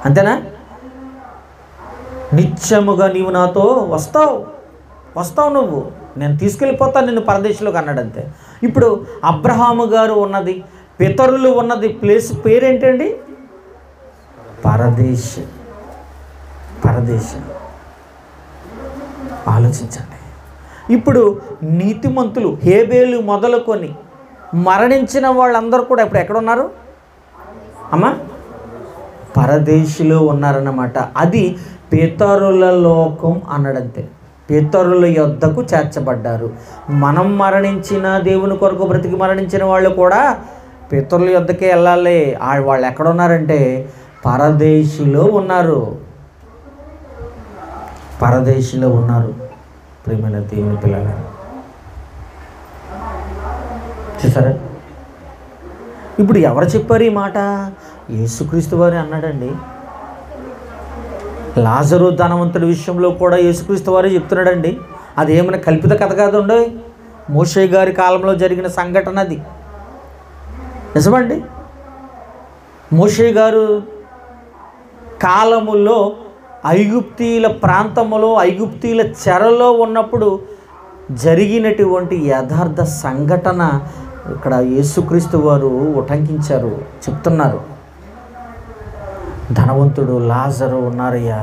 అంతేనా? నిత్యముగా నీవు నాతో వస్తావు నువ్వు, నేను తీసుకెళ్ళిపోతాను నిన్ను పరదేశంలోకి అన్నాడు. అంతే. ఇప్పుడు అబ్రహాము గారు ఉన్నది, పితరులు ఉన్నది ప్లేస్ పేరేంటండి? పరదేశం. ఆలోచించండి. ఇప్పుడు నీతిమంతులు హేబేలు మొదలుకొని మరణించిన వాళ్ళందరూ కూడా ఇప్పుడు ఎక్కడున్నారు అమ్మా? పరదేశిలో ఉన్నారన్నమాట. అది పితరుల లోకం అన్నాడంతే. పితరుల యొద్దకు చేర్చబడ్డారు. మనం మరణించిన, దేవుని కొరకు బ్రతికి మరణించిన వాళ్ళు కూడా పితరుల యొద్దకే వెళ్ళాలి. వాళ్ళు ఎక్కడున్నారంటే పరదేశిలో ఉన్నారు. ప్రియమైన దేవుని పిల్లలు చూసారా? ఇప్పుడు ఎవరు చెప్పారు ఈ మాట? యేసుక్రీస్తు వారే అన్నాడండి. లాజరు ధనవంతుడి విషయంలో కూడా యేసుక్రీస్తు వారే చెప్తున్నాడండి. అదేమైనా కల్పిత కథ కాదండి. మోషే గారి కాలంలో జరిగిన సంఘటన అది. నిజమండి. మోషే గారు కాలములో ఐగుప్తీల ప్రాంతములో, ఐగుప్తీల చెరలో ఉన్నప్పుడు జరిగినటువంటి యథార్థ సంఘటన ఇక్కడ యేసుక్రీస్తు వారు ఉటంకించారు, చెప్తున్నారు. ధనవంతుడు, లాజరు ఉన్నారయ్యా.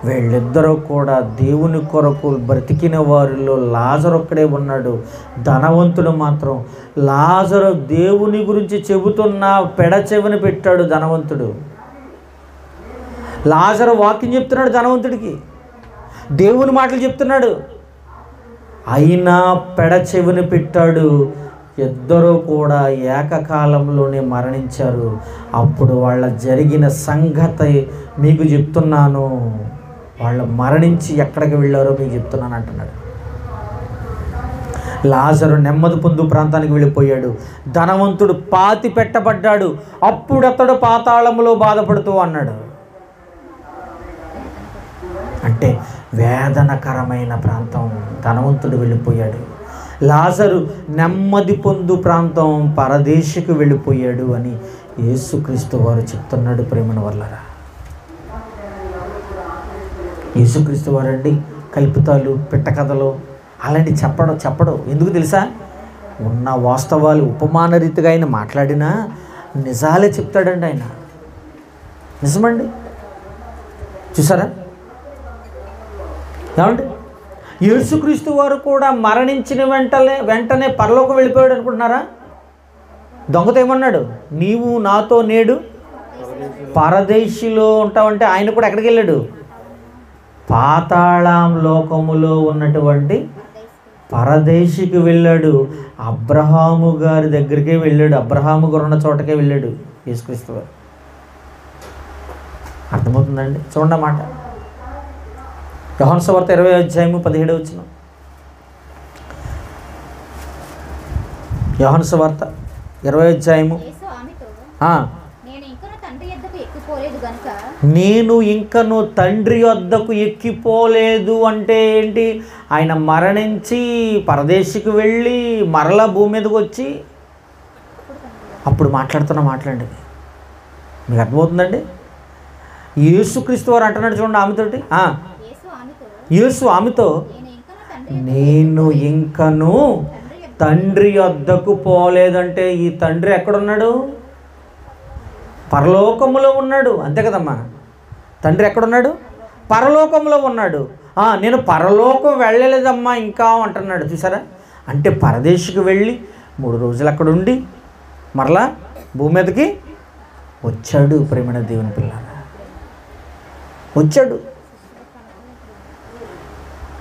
వీళ్ళిద్దరూ కూడా దేవుని కొరకు బ్రతికిన వారిలో లాజరు ఒక్కడే ఉన్నాడు. ధనవంతుడు మాత్రం లాజరు దేవుని గురించి చెబుతున్న పెడచెవిని పెట్టాడు. ధనవంతుడు లాజరు వాక్యం చెప్తున్నాడు, ధనవంతుడికి దేవుని మాటలు చెప్తున్నాడు. అయినా పెడచెవిని పెట్టాడు. ఇద్దరూ కూడా ఏకకాలంలోనే మరణించారు. అప్పుడు వాళ్ళ జరిగిన సంగతి మీకు చెప్తున్నాను. వాళ్ళు మరణించి ఎక్కడికి వెళ్ళారో మీకు చెప్తున్నాను అంటున్నాడు. లాజరు నెమ్మది పొందు ప్రాంతానికి వెళ్ళిపోయాడు. ధనవంతుడు పాతి పెట్టబడ్డాడు. అప్పుడు అతడు పాతాళములో బాధపడుతూ అన్నాడు. అంటే వేదనకరమైన ప్రాంతం ధనవంతుడు వెళ్ళిపోయాడు. లాజరు నెమ్మది పొందు ప్రాంతం పరదేశికి వెళ్ళిపోయాడు అని యేసుక్రీస్తు వారు చెప్తున్నాడు. ప్రేమను వల్లరా, యేసుక్రీస్తు వారండి కల్పితాలు, పిట్టకథలు అలాంటి చెప్పడం ఎందుకు తెలుసా? ఉన్న వాస్తవాలు ఉపమాన రీతిగా ఆయన మాట్లాడినా నిజాలే చెప్తాడండి ఆయన. నిజమండి. చూసారా? ఏమండి? యేసుక్రీస్తు వారు కూడా మరణించిన వెంటనే పరలోకం వెళ్ళిపోయాడు అనుకుంటున్నారా? దొంగతో ఏమన్నాడు? నీవు నాతో నేడు పరదేశిలో ఉంటావంటే ఆయన కూడా ఎక్కడికి వెళ్ళాడు? పాతాళం లోకములో ఉన్నటువంటి పరదేశికి వెళ్ళాడు. అబ్రహాము గారి దగ్గరికే వెళ్ళాడు. అబ్రహాము గారు ఉన్న చోటకే వెళ్ళాడు యేసుక్రీస్తు వారు. అర్థమవుతుందండి? చూడండి మాట. యోహాను సువార్త 20:17. యోహాను సువార్త 20 నేను ఇంకను తండ్రి వద్దకు ఎక్కిపోలేదు అంటే ఏంటి? ఆయన మరణించి పరదేశికి వెళ్ళి మరలా భూమి మీదకి వచ్చి అప్పుడు మాట్లాడండి. మీకు అర్థమవుతుందండి? యేసుక్రీస్తు వారు అంటున్నాడు చూడండి ఆమెతోటి. యేసు ఆమెతో నేను ఇంకను తండ్రి వద్దకు పోలేదంటే ఈ తండ్రి ఎక్కడున్నాడు? పరలోకములో ఉన్నాడు. అంతే కదమ్మా. తండ్రి ఎక్కడున్నాడు? పరలోకంలో ఉన్నాడు. నేను పరలోకం వెళ్ళలేదమ్మా ఇంకా అంటున్నాడు. చూసారా? అంటే పరదేశికి వెళ్ళి 3 రోజులు అక్కడ ఉండి మరలా భూమి మీదకి వచ్చాడు. ప్రేమైన దేవుని పిల్లలు వచ్చాడు.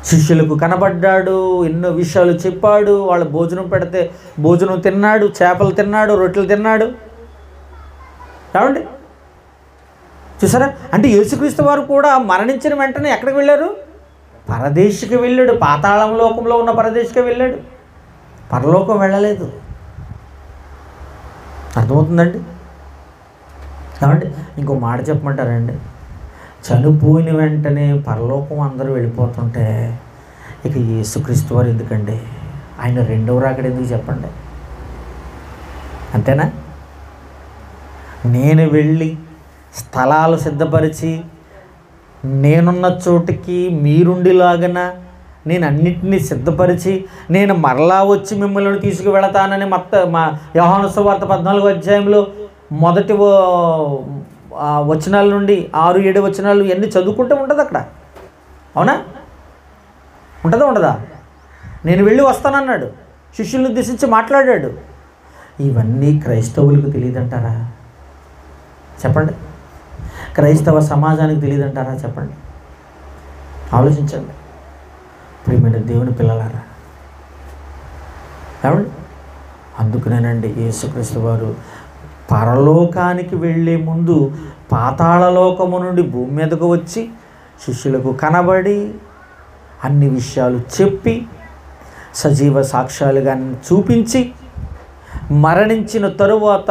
శిష్యులకు కనబడ్డాడు, ఎన్నో విషయాలు చెప్పాడు. వాళ్ళు భోజనం పెడితే భోజనం తిన్నాడు, చేపలు తిన్నాడు, రొట్టెలు తిన్నాడు. ఏమండి? చూసారా? అంటే యేసుక్రీస్తు వారు కూడా మరణించిన వెంటనే ఎక్కడికి వెళ్ళారు? పరదేశికి వెళ్ళాడు, పాతాళం లోకంలో ఉన్న పరదేశికి వెళ్ళాడు, పరలోకం వెళ్ళలేదు. అర్థమవుతుందండి? కాబట్టి ఇంకో మాట చెప్పమంటారండి, చనిపోయిన వెంటనే పరలోకం అందరూ వెళ్ళిపోతుంటే ఇక యేసుక్రీస్తు వారు ఎందుకండి? ఆయన రెండవ రాకడ ఎందుకు చెప్పండి? అంతేనా? నేను వెళ్ళి స్థలాలు సిద్ధపరిచి నేనున్న చోటికి మీరుండిలాగన నేను అన్నిటినీ సిద్ధపరిచి నేను మరలా వచ్చి మిమ్మల్ని తీసుకువెళతానని మా యోహాను సువార్త 14వ అధ్యాయంలో మొదటి వచనాల నుండి 6-7 వచనాలు ఇవన్నీ చదువుకుంటూ ఉంటుంది అక్కడ. అవునా? ఉంటుందా ఉండదా? నేను వెళ్ళి వస్తానన్నాడు, శిష్యులను ఉద్దేశించి మాట్లాడాడు. ఇవన్నీ క్రైస్తవులకు తెలియదంటారా? చెప్పండి. క్రైస్తవ సమాజానికి తెలియదంటారా? చెప్పండి. ఆలోచించండి ప్రియమైన దేవుని పిల్లలారా. ఏమండి? అందుకనేనండి యేసుక్రీస్తు వారు పరలోకానికి వెళ్ళే ముందు పాతాళలోకము నుండి భూమి మీదకు వచ్చి శిష్యులకు కనబడి అన్ని విషయాలు చెప్పి సజీవ సాక్ష్యాలుగా చూపించి మరణించిన తరువాత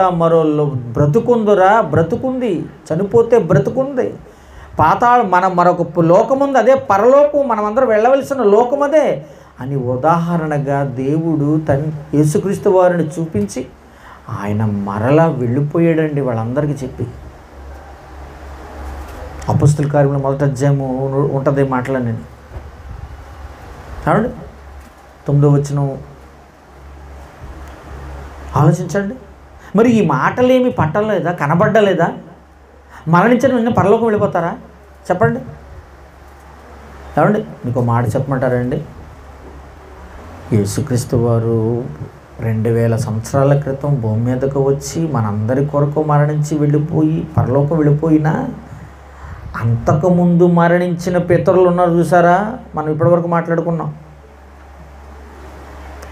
బ్రతుకుంది, చనిపోతే బ్రతుకుంది. మరొక లోకముంది, అదే పరలోకం, మనమందరం వెళ్ళవలసిన లోకం అదే అని ఉదాహరణగా దేవుడు యేసుక్రీస్తు వారిని చూపించి ఆయన మరలా వెళ్ళిపోయాడండి వాళ్ళందరికీ చెప్పి. అపొస్తలుల కార్యములు 1వ అధ్యాయము ఉంటుంది మాటలన్నీ. కాబట్టి 9వ వచనం ఆలోచించండి. మరి ఈ మాటలేమి పట్టలేదా? కనబడ్డలేదా? మరణించిన వెంటనే పరలోకం వెళ్ళిపోతారా? చెప్పండి. ఏమండి? మీకు మాట చెప్పమంటారండి, యేసుక్రీస్తు వారు 2000 సంవత్సరాల క్రితం భూమి మీదకు వచ్చి మనందరి కొరకు మరణించి వెళ్ళిపోయి పరలోకం వెళ్ళిపోయినా అంతకుముందు మరణించిన పితరులు ఉన్నారు చూసారా? మనం ఇప్పటివరకు మాట్లాడుకున్నాం.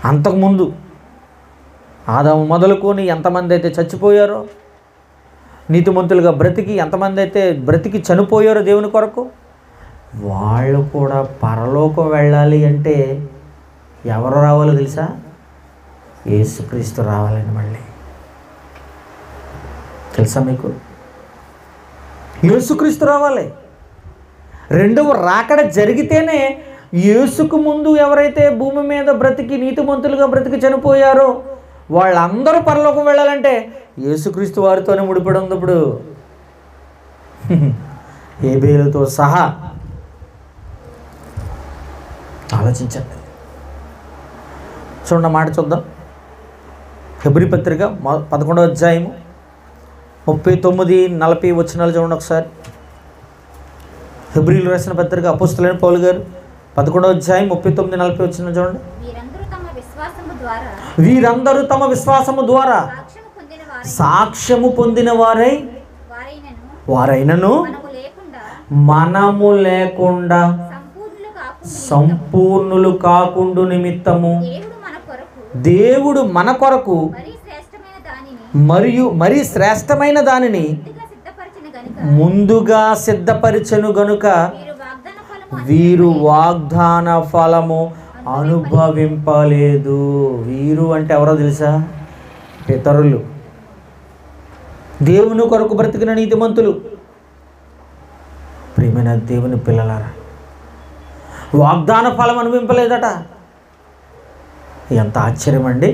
అంతకుముందు ఆదాము మొదలుకొని ఎంతమంది అయితే చచ్చిపోయారో, నీతిమంతులుగా బ్రతికి ఎంతమంది అయితే బ్రతికి చనిపోయారో దేవుని కొరకు, వాళ్ళు కూడా పరలోకం వెళ్ళాలి అంటే ఎవరు రావాలో తెలుసా? యేసుక్రీస్తు రావాలని. మళ్ళీ తెలుసా మీకు? యేసుక్రీస్తు రావాలి. రెండవ రాకడ జరిగితేనే యేసుకు ముందు ఎవరైతే భూమి మీద బ్రతికి నీతిమంతులుగా బ్రతికి చనిపోయారో వాళ్ళందరూ పరలోకం వెళ్ళాలంటే యేసుక్రీస్తు వారితోనే ముడిపడి ఉంది. ఇప్పుడు హేబేలుతో సహా ఆలోచించండి. చూడండి మాట చూద్దాం. హెబ్రీ పత్రిక 11వ అధ్యాయము 39-40 వచనాలు చూడండి ఒకసారి. హెబ్రీలు రాసిన పత్రిక అపోస్తలుడైన పౌలు గారు 11వ అధ్యాయం 39-40 వచనాలు చూడండి. వీరందరూ తమ విశ్వాసము ద్వారా సాక్ష్యము పొందిన వారైనను మనము లేకుండా సంపూర్ణులు కాకుండు నిమిత్తము దేవుడు మన కొరకు మరి శ్రేష్టమైన దానిని ముందుగా సిద్ధపరిచెను గనుక వీరు వాగ్దాన ఫలము అనుభవింపలేదు. వీరు అంటే ఎవరో తెలుసా? పితరులు, దేవుని కొరకు బ్రతికిన నీతిమంతులు. ప్రియమైన దేవుని పిల్లలారా, వాగ్దాన ఫలం అనుభవింపలేదట. ఎంత ఆశ్చర్యం అండి!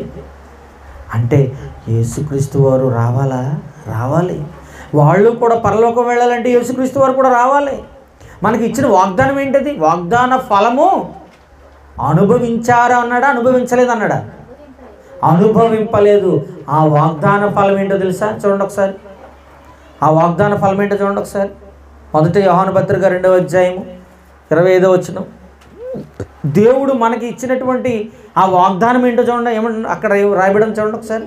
అంటే యేసుక్రీస్తు వారు రావాలి. వాళ్ళు కూడా పరలోకం వెళ్ళాలంటే యేసుక్రీస్తు వారు కూడా రావాలి. మనకి ఇచ్చిన వాగ్దానం ఏంటది? వాగ్దాన ఫలము అనుభవించారా అన్నాడా? అనుభవించలేదు అన్నాడా? అనుభవింపలేదు. ఆ వాగ్దాన ఫలం ఏంటో తెలుసా? చూడండి ఒకసారి. ఆ వాగ్దాన ఫలం ఏంటో చూడండి ఒకసారి. 1 యోహాను పత్రిక 2వ అధ్యాయము 25వ వచనం. దేవుడు మనకి ఇచ్చినటువంటి ఆ వాగ్దానం ఏంటో చూడండి. ఏమంటే అక్కడ రాయబడం చూడండి ఒకసారి.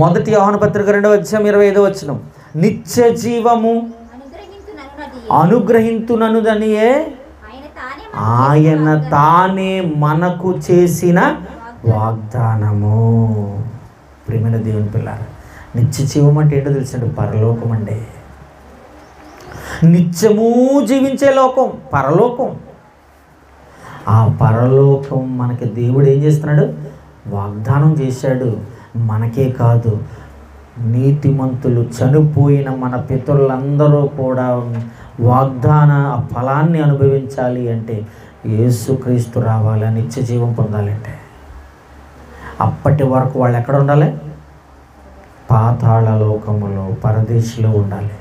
1 యోహాను పత్రిక 2వ అధ్యాయం 25వ వచనం. నిత్య జీవము అనుగ్రహించుననుదనియే ఆయన తానే మనకు చేసిన వాగ్దానము. ప్రియమైన దేవుని పిల్లారా, నిత్య జీవం అంటే ఏంటో తెలుసండి? పరలోకం అండి. నిత్యము జీవించే లోకం పరలోకం. ఆ పరలోకం మనకి దేవుడు ఏం చేస్తున్నాడు? వాగ్దానం చేశాడు. మనకే కాదు, నీతిమంతులు చనిపోయిన మన పితరులందరూ కూడా వాగ్దాన ఫలాన్ని అనుభవించాలి అంటే యేసుక్రీస్తు రావాలి, నిత్య జీవం పొందాలంటే. అప్పటి వరకు వాళ్ళు ఎక్కడ ఉండాలి? పాతాళ లోకములో, పరదేశిలో ఉండాలి.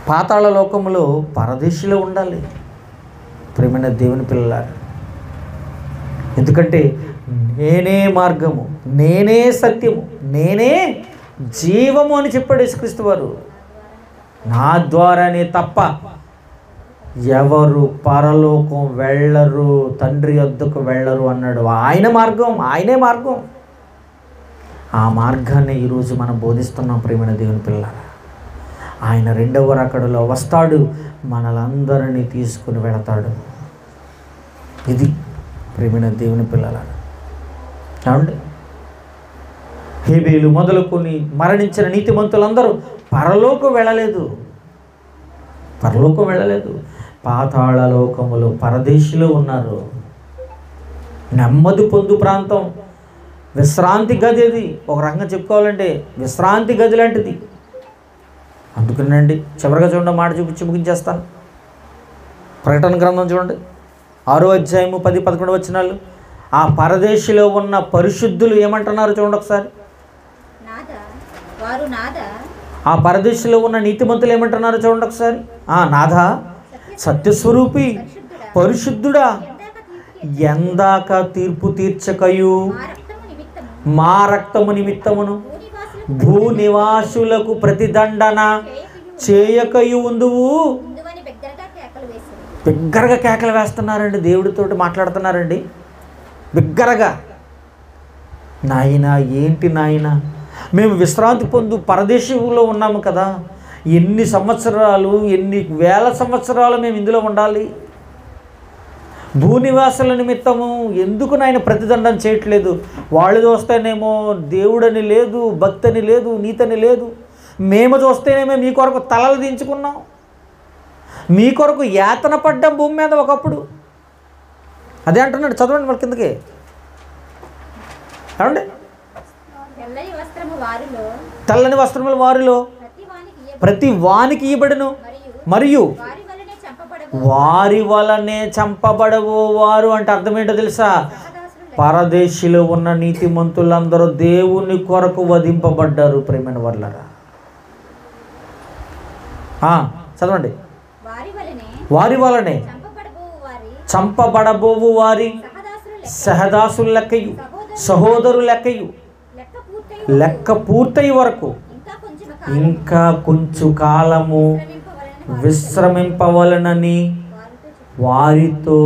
పాతాళ లోకములో, పరదేశిలో ఉండాలి ప్రియమైన దేవుని పిల్లలారా. ఎందుకంటే నేనే మార్గము, నేనే సత్యము, నేనే జీవము అని చెప్పాడు యేసుక్రీస్తు వారు. నా ద్వారానే తప్ప ఎవరు పరలోకం వెళ్ళరు, తండ్రి వద్దకు వెళ్ళరు అన్నాడు. ఆయన మార్గం, ఆయనే మార్గం. ఆ మార్గాన్ని ఈరోజు మనం బోధిస్తున్నాం ప్రియమైన దేవుని పిల్లలారా. ఆయన రెండవ రాకడలో వస్తాడు, మనలందరినీ తీసుకుని వెళతాడు. ఇది ప్రియమైన దేవుని పిల్లలారా. ఏమండి, హేబేలు మొదలుకొని మరణించిన నీతిమంతులందరూ పరలోకం వెళ్ళలేదు, పరలోకం వెళ్ళలేదు. పాతాళ లోకములో, పరదేశిలో ఉన్నారు. నెమ్మది పొందు ప్రాంతం, విశ్రాంతి గది. అది ఒక రకంగా చెప్పుకోవాలంటే విశ్రాంతి గది లాంటిది. అందుకనండి చివరిగా చూడండి, మాట చూపించి ముగించేస్తాను. ప్రకటన గ్రంథం చూడండి, 6వ అధ్యాయము 10-11 వచనాలు. ఆ పరదేశిలో ఉన్న పరిశుద్ధులు ఏమంటున్నారు చూడండి ఒకసారి. ఆ పరదేశిలో ఉన్న నీతిమంతులు ఏమంటున్నారు చూడండి ఒకసారి. నాథా, సత్యస్వరూపి, పరిశుద్ధుడా, ఎందాక తీర్పు తీర్చకయు మా రక్తము నిమిత్తమును భూనివాసులకు ప్రతిదండన చేయకయు ఉందువు. బిగ్గరగా కేకలు వేస్తున్నారండి, దేవుడితోటి మాట్లాడుతున్నారండి బిగ్గరగా. నాయనా, ఏంటి నాయనా, మేము విశ్రాంతి పొందు పరదేశంలో ఉన్నాము కదా, ఎన్ని సంవత్సరాలు, ఎన్ని వేల సంవత్సరాలు మేము ఇందులో ఉండాలి. భూనివాసుల నిమిత్తము ఎందుకు నాయన ప్రతిదండం చేయట్లేదు? వాళ్ళు చూస్తేనేమో దేవుడని లేదు, భక్తని లేదు, నీతని లేదు. మేము చూస్తేనేమో మీ కొరకు తలలు దించుకున్నాం, మీ కొరకు యాతన పడ్డాం భూమి మీద ఒకప్పుడు. అదే అంటున్నాడు, చదవండి వాళ్ళ కిందకి. ఏమండి, తెల్లని వస్త్రములు వారిలో ప్రతి వానికి ఇవ్వబడును, మరియు వారి వలనే చంపబడవు వారు. అంటే అర్థం ఏంటో తెలుసా? పరదేశిలో ఉన్న నీతిమంతులందరూ దేవుని కొరకు వధింపబడ్డారు ప్రేమైన వాళ్ళరా. చదవండి, వారి వలనే చంపబడబోవు వారి సహదాసులు లెక్కయు, సహోదరు లెక్కయు, లెక్క పూర్తయ్యే వరకు ఇంకా కొంచెం కాలము విశ్రమింపవలనని వారితో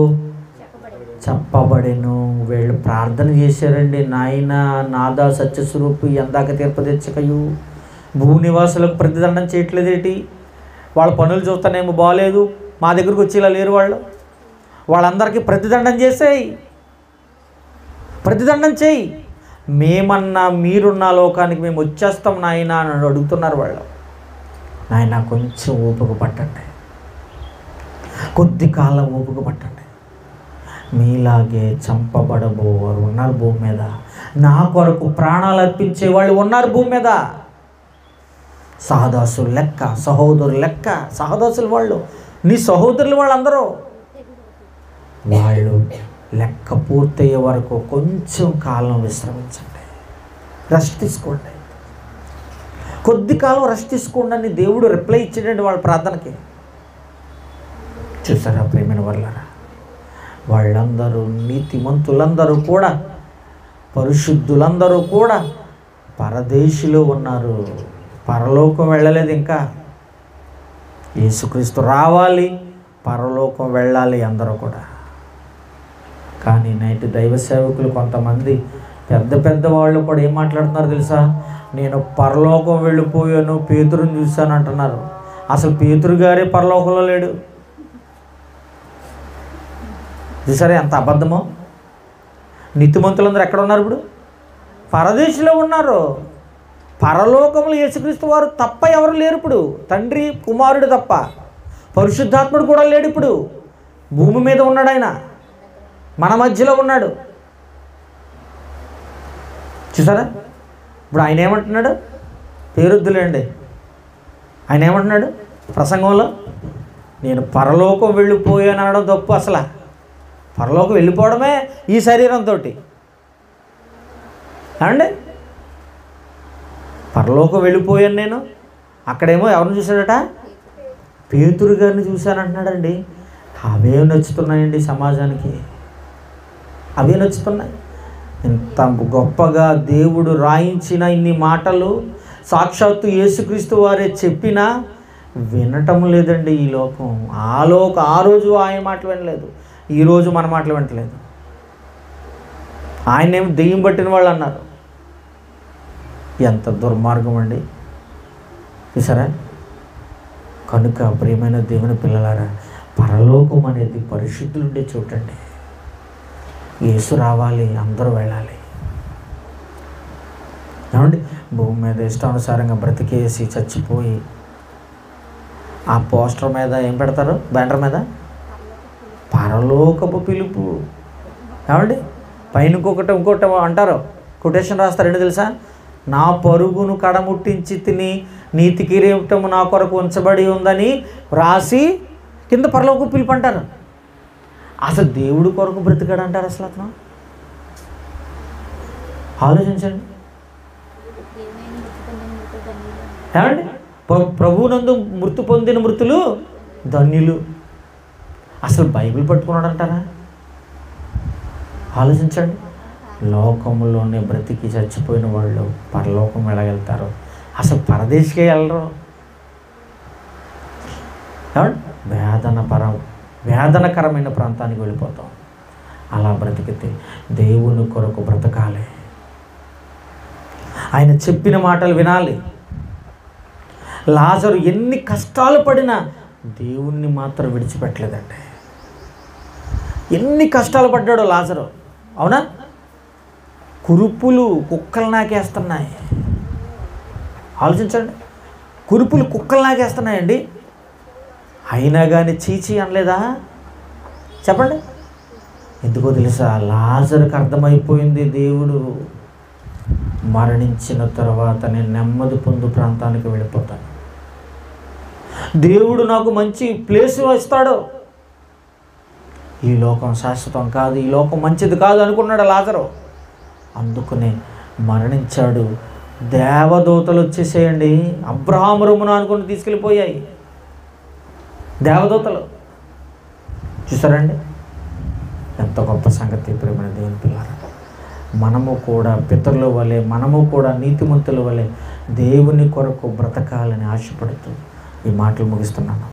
చెప్పబడెను. వీళ్ళు ప్రార్థన చేశారండి, నాయన నాదా సత్యస్వరూపి, ఎందాక తీర్పు తెచ్చకయు భూనివాసులకు ప్రతిదండం చేయట్లేదేటి? వాళ్ళ పనులు చూస్తానేమో బాగలేదు, మా దగ్గరకు వచ్చేలా లేరు వాళ్ళు. వాళ్ళందరికీ ప్రతిదండం చేసేయి, ప్రతిదండం చేయి. మేమన్నా మీరున్న లోకానికి మేము వచ్చేస్తాం నాయన అని అడుగుతున్నారు వాళ్ళు. నాయన కొంచెం ఓపిక పట్టండి, కొద్ది కాలం ఓపిక పట్టండి. మీలాగే చంపబడబోవారు ఉన్నారు భూమి మీద, నా కొరకు ప్రాణాలు అర్పించే వాళ్ళు ఉన్నారు భూమి మీద. సహదాసులు లెక్క, సహోదరులు లెక్క. సహదాసులు వాళ్ళు నీ సహోదరులు వాళ్ళందరూ. వాళ్ళు లెక్క పూర్తయ్యే వరకు కొంచెం కాలం విశ్రమించండి, రెస్ట్ తీసుకోండి, కొద్ది కాలం రెస్ట్ తీసుకోండి అని దేవుడు రిప్లై ఇచ్చాడండి వాళ్ళ ప్రార్థనకి. చూసారా ప్రేమైన వాళ్ళరా, వాళ్ళందరూ నీతిమంతులందరూ కూడా, పరిశుద్ధులందరూ కూడా పరదేశిలో ఉన్నారు, పరలోకం వెళ్ళలేదు. ఇంకా యేసుక్రీస్తు రావాలి, పరలోకం వెళ్ళాలి అందరూ కూడా. కానీ నేటి దైవ సేవకులు కొంతమంది పెద్ద పెద్ద వాళ్ళు కూడా ఏం మాట్లాడుతున్నారు తెలుసా? నేను పరలోకం వెళ్ళిపోయాను, పేతురుని చూశాను అంటున్నారు. అసలు పేతురు గారే పరలోకంలో లేడు. చూసారా ఎంత అబద్ధమో? నీతిమంతులందరూ ఎక్కడ ఉన్నారు ఇప్పుడు? పరదేశంలో ఉన్నారు, పరలోకములు యేసుక్రీస్తు వారు తప్ప ఎవరు లేరు. ఇప్పుడు తండ్రి కుమారుడు తప్ప పరిశుద్ధాత్ముడు కూడా లేడు. ఇప్పుడు భూమి మీద ఉన్నాడు, ఆయన మన మధ్యలో ఉన్నాడు. చూసారా? ఇప్పుడు ఆయన ఏమంటున్నాడు? పేరొద్దులేండి. ఆయన ఏమంటున్నాడు ప్రసంగంలో? నేను పరలోకం వెళ్ళిపోయాను అనడం తప్పు. అసలు పరలోకం వెళ్ళిపోవడమే ఈ శరీరంతో. అండి, పరలోకం వెళ్ళిపోయాను నేను. అక్కడేమో ఎవరిని చూశాడట? పేతురు గారిని చూశాను అంటున్నాడండి. అవే నచ్చుతున్నాయండి సమాజానికి, అవే నచ్చుతున్నాయి. ఇంత గొప్పగా దేవుడు రాయించిన ఇన్ని మాటలు సాక్షాత్తు యేసుక్రీస్తు వారే చెప్పినా వినటం లేదండి ఈ లోకం. ఆ రోజు ఆయన మాటలు వినలేదు, ఈరోజు మన మాటలు వినట్లేదు. ఆయనేమో దెయ్యం పట్టిన వాళ్ళు అన్నారు. ఎంత దుర్మార్గం అండి, చూసారా? కనుక ప్రియమైన దేవుని పిల్లలారా, పరలోకం అనేది పరిశుద్ధులుండే చోటండి. యేసు రావాలి, అందరూ వెళ్ళాలి. ఏమండి, భూమి మీద ఇష్టానుసారంగా బ్రతికేసి చచ్చిపోయి ఆ పోస్టర్ మీద ఏం పెడతారు? బ్యానర్ మీద పరలోకపు పిలుపు. ఏమండి, పైన ఇంకోటి అంటారు, కొటేషన్ రాస్తారు. ఏంటి తెలుసా? నా పరుగును కడముట్టించి తిని నీతి కిరీటము నా కొరకు ఉంచబడి ఉందని రాసి కింద పరలోకపు పిలుపు అంటారు. అసలు దేవుడు కొరకు బ్రతికాడు అంటారు అసలు అతను? ఆలోచించండి. ఏమండి, ప్రభువునందు మృతి పొందిన మృతులు ధన్యులు. అసలు బైబిల్ పట్టుకున్నాడు అంటారా? ఆలోచించండి. లోకంలోనే బ్రతికి చచ్చిపోయిన వాళ్ళు పరలోకం వెళ్ళగలుగుతారు, అసలు పరదేశికే వెళ్ళరు. వేదనకరమైన ప్రాంతానికి వెళ్ళిపోతాం. అలా బ్రతికితే దేవుని కొరకు బ్రతకాలి, ఆయన చెప్పిన మాటలు వినాలి. లాజరు ఎన్ని కష్టాలు పడినా దేవుణ్ణి మాత్రం విడిచిపెట్టలేదండి. ఎన్ని కష్టాలు పడ్డాడో లాజరు, అవునా? కురుపులు కుక్కలు నాకేస్తున్నాయి. ఆలోచించండి, కురుపులు కుక్కలు నాకేస్తున్నాయండి. అయినా కానీ చీచి అనలేదా? చెప్పండి. ఎందుకో తెలుసా? లాజరుకు అర్థమైపోయింది, దేవుడు మరణించిన తర్వాత నేను నెమ్మది పొందు ప్రాంతానికి వెళ్ళిపోతాను, దేవుడు నాకు మంచి ప్లేస్ ఇస్తాడు. ఈ లోకం శాశ్వతం కాదు, ఈ లోకం మంచిది కాదు అనుకున్నాడు లాజరు. అందుకనే మరణించాడు. దేవదూతలు వచ్చేసేయండి, అబ్రహాము రొమ్మున అనుకుని తీసుకెళ్ళిపోయాయి దేవదూతలు. చూసారండి ఎంత గొప్ప సంగతి. ప్రియమైన దేవుని పిల్లారా, మనము కూడా పితరుల వలె, మనము కూడా నీతిమంతుల వలె దేవుని కొరకు బ్రతకాలని ఆశపడుతూ ఈ మాటలు ముగిస్తున్నాను.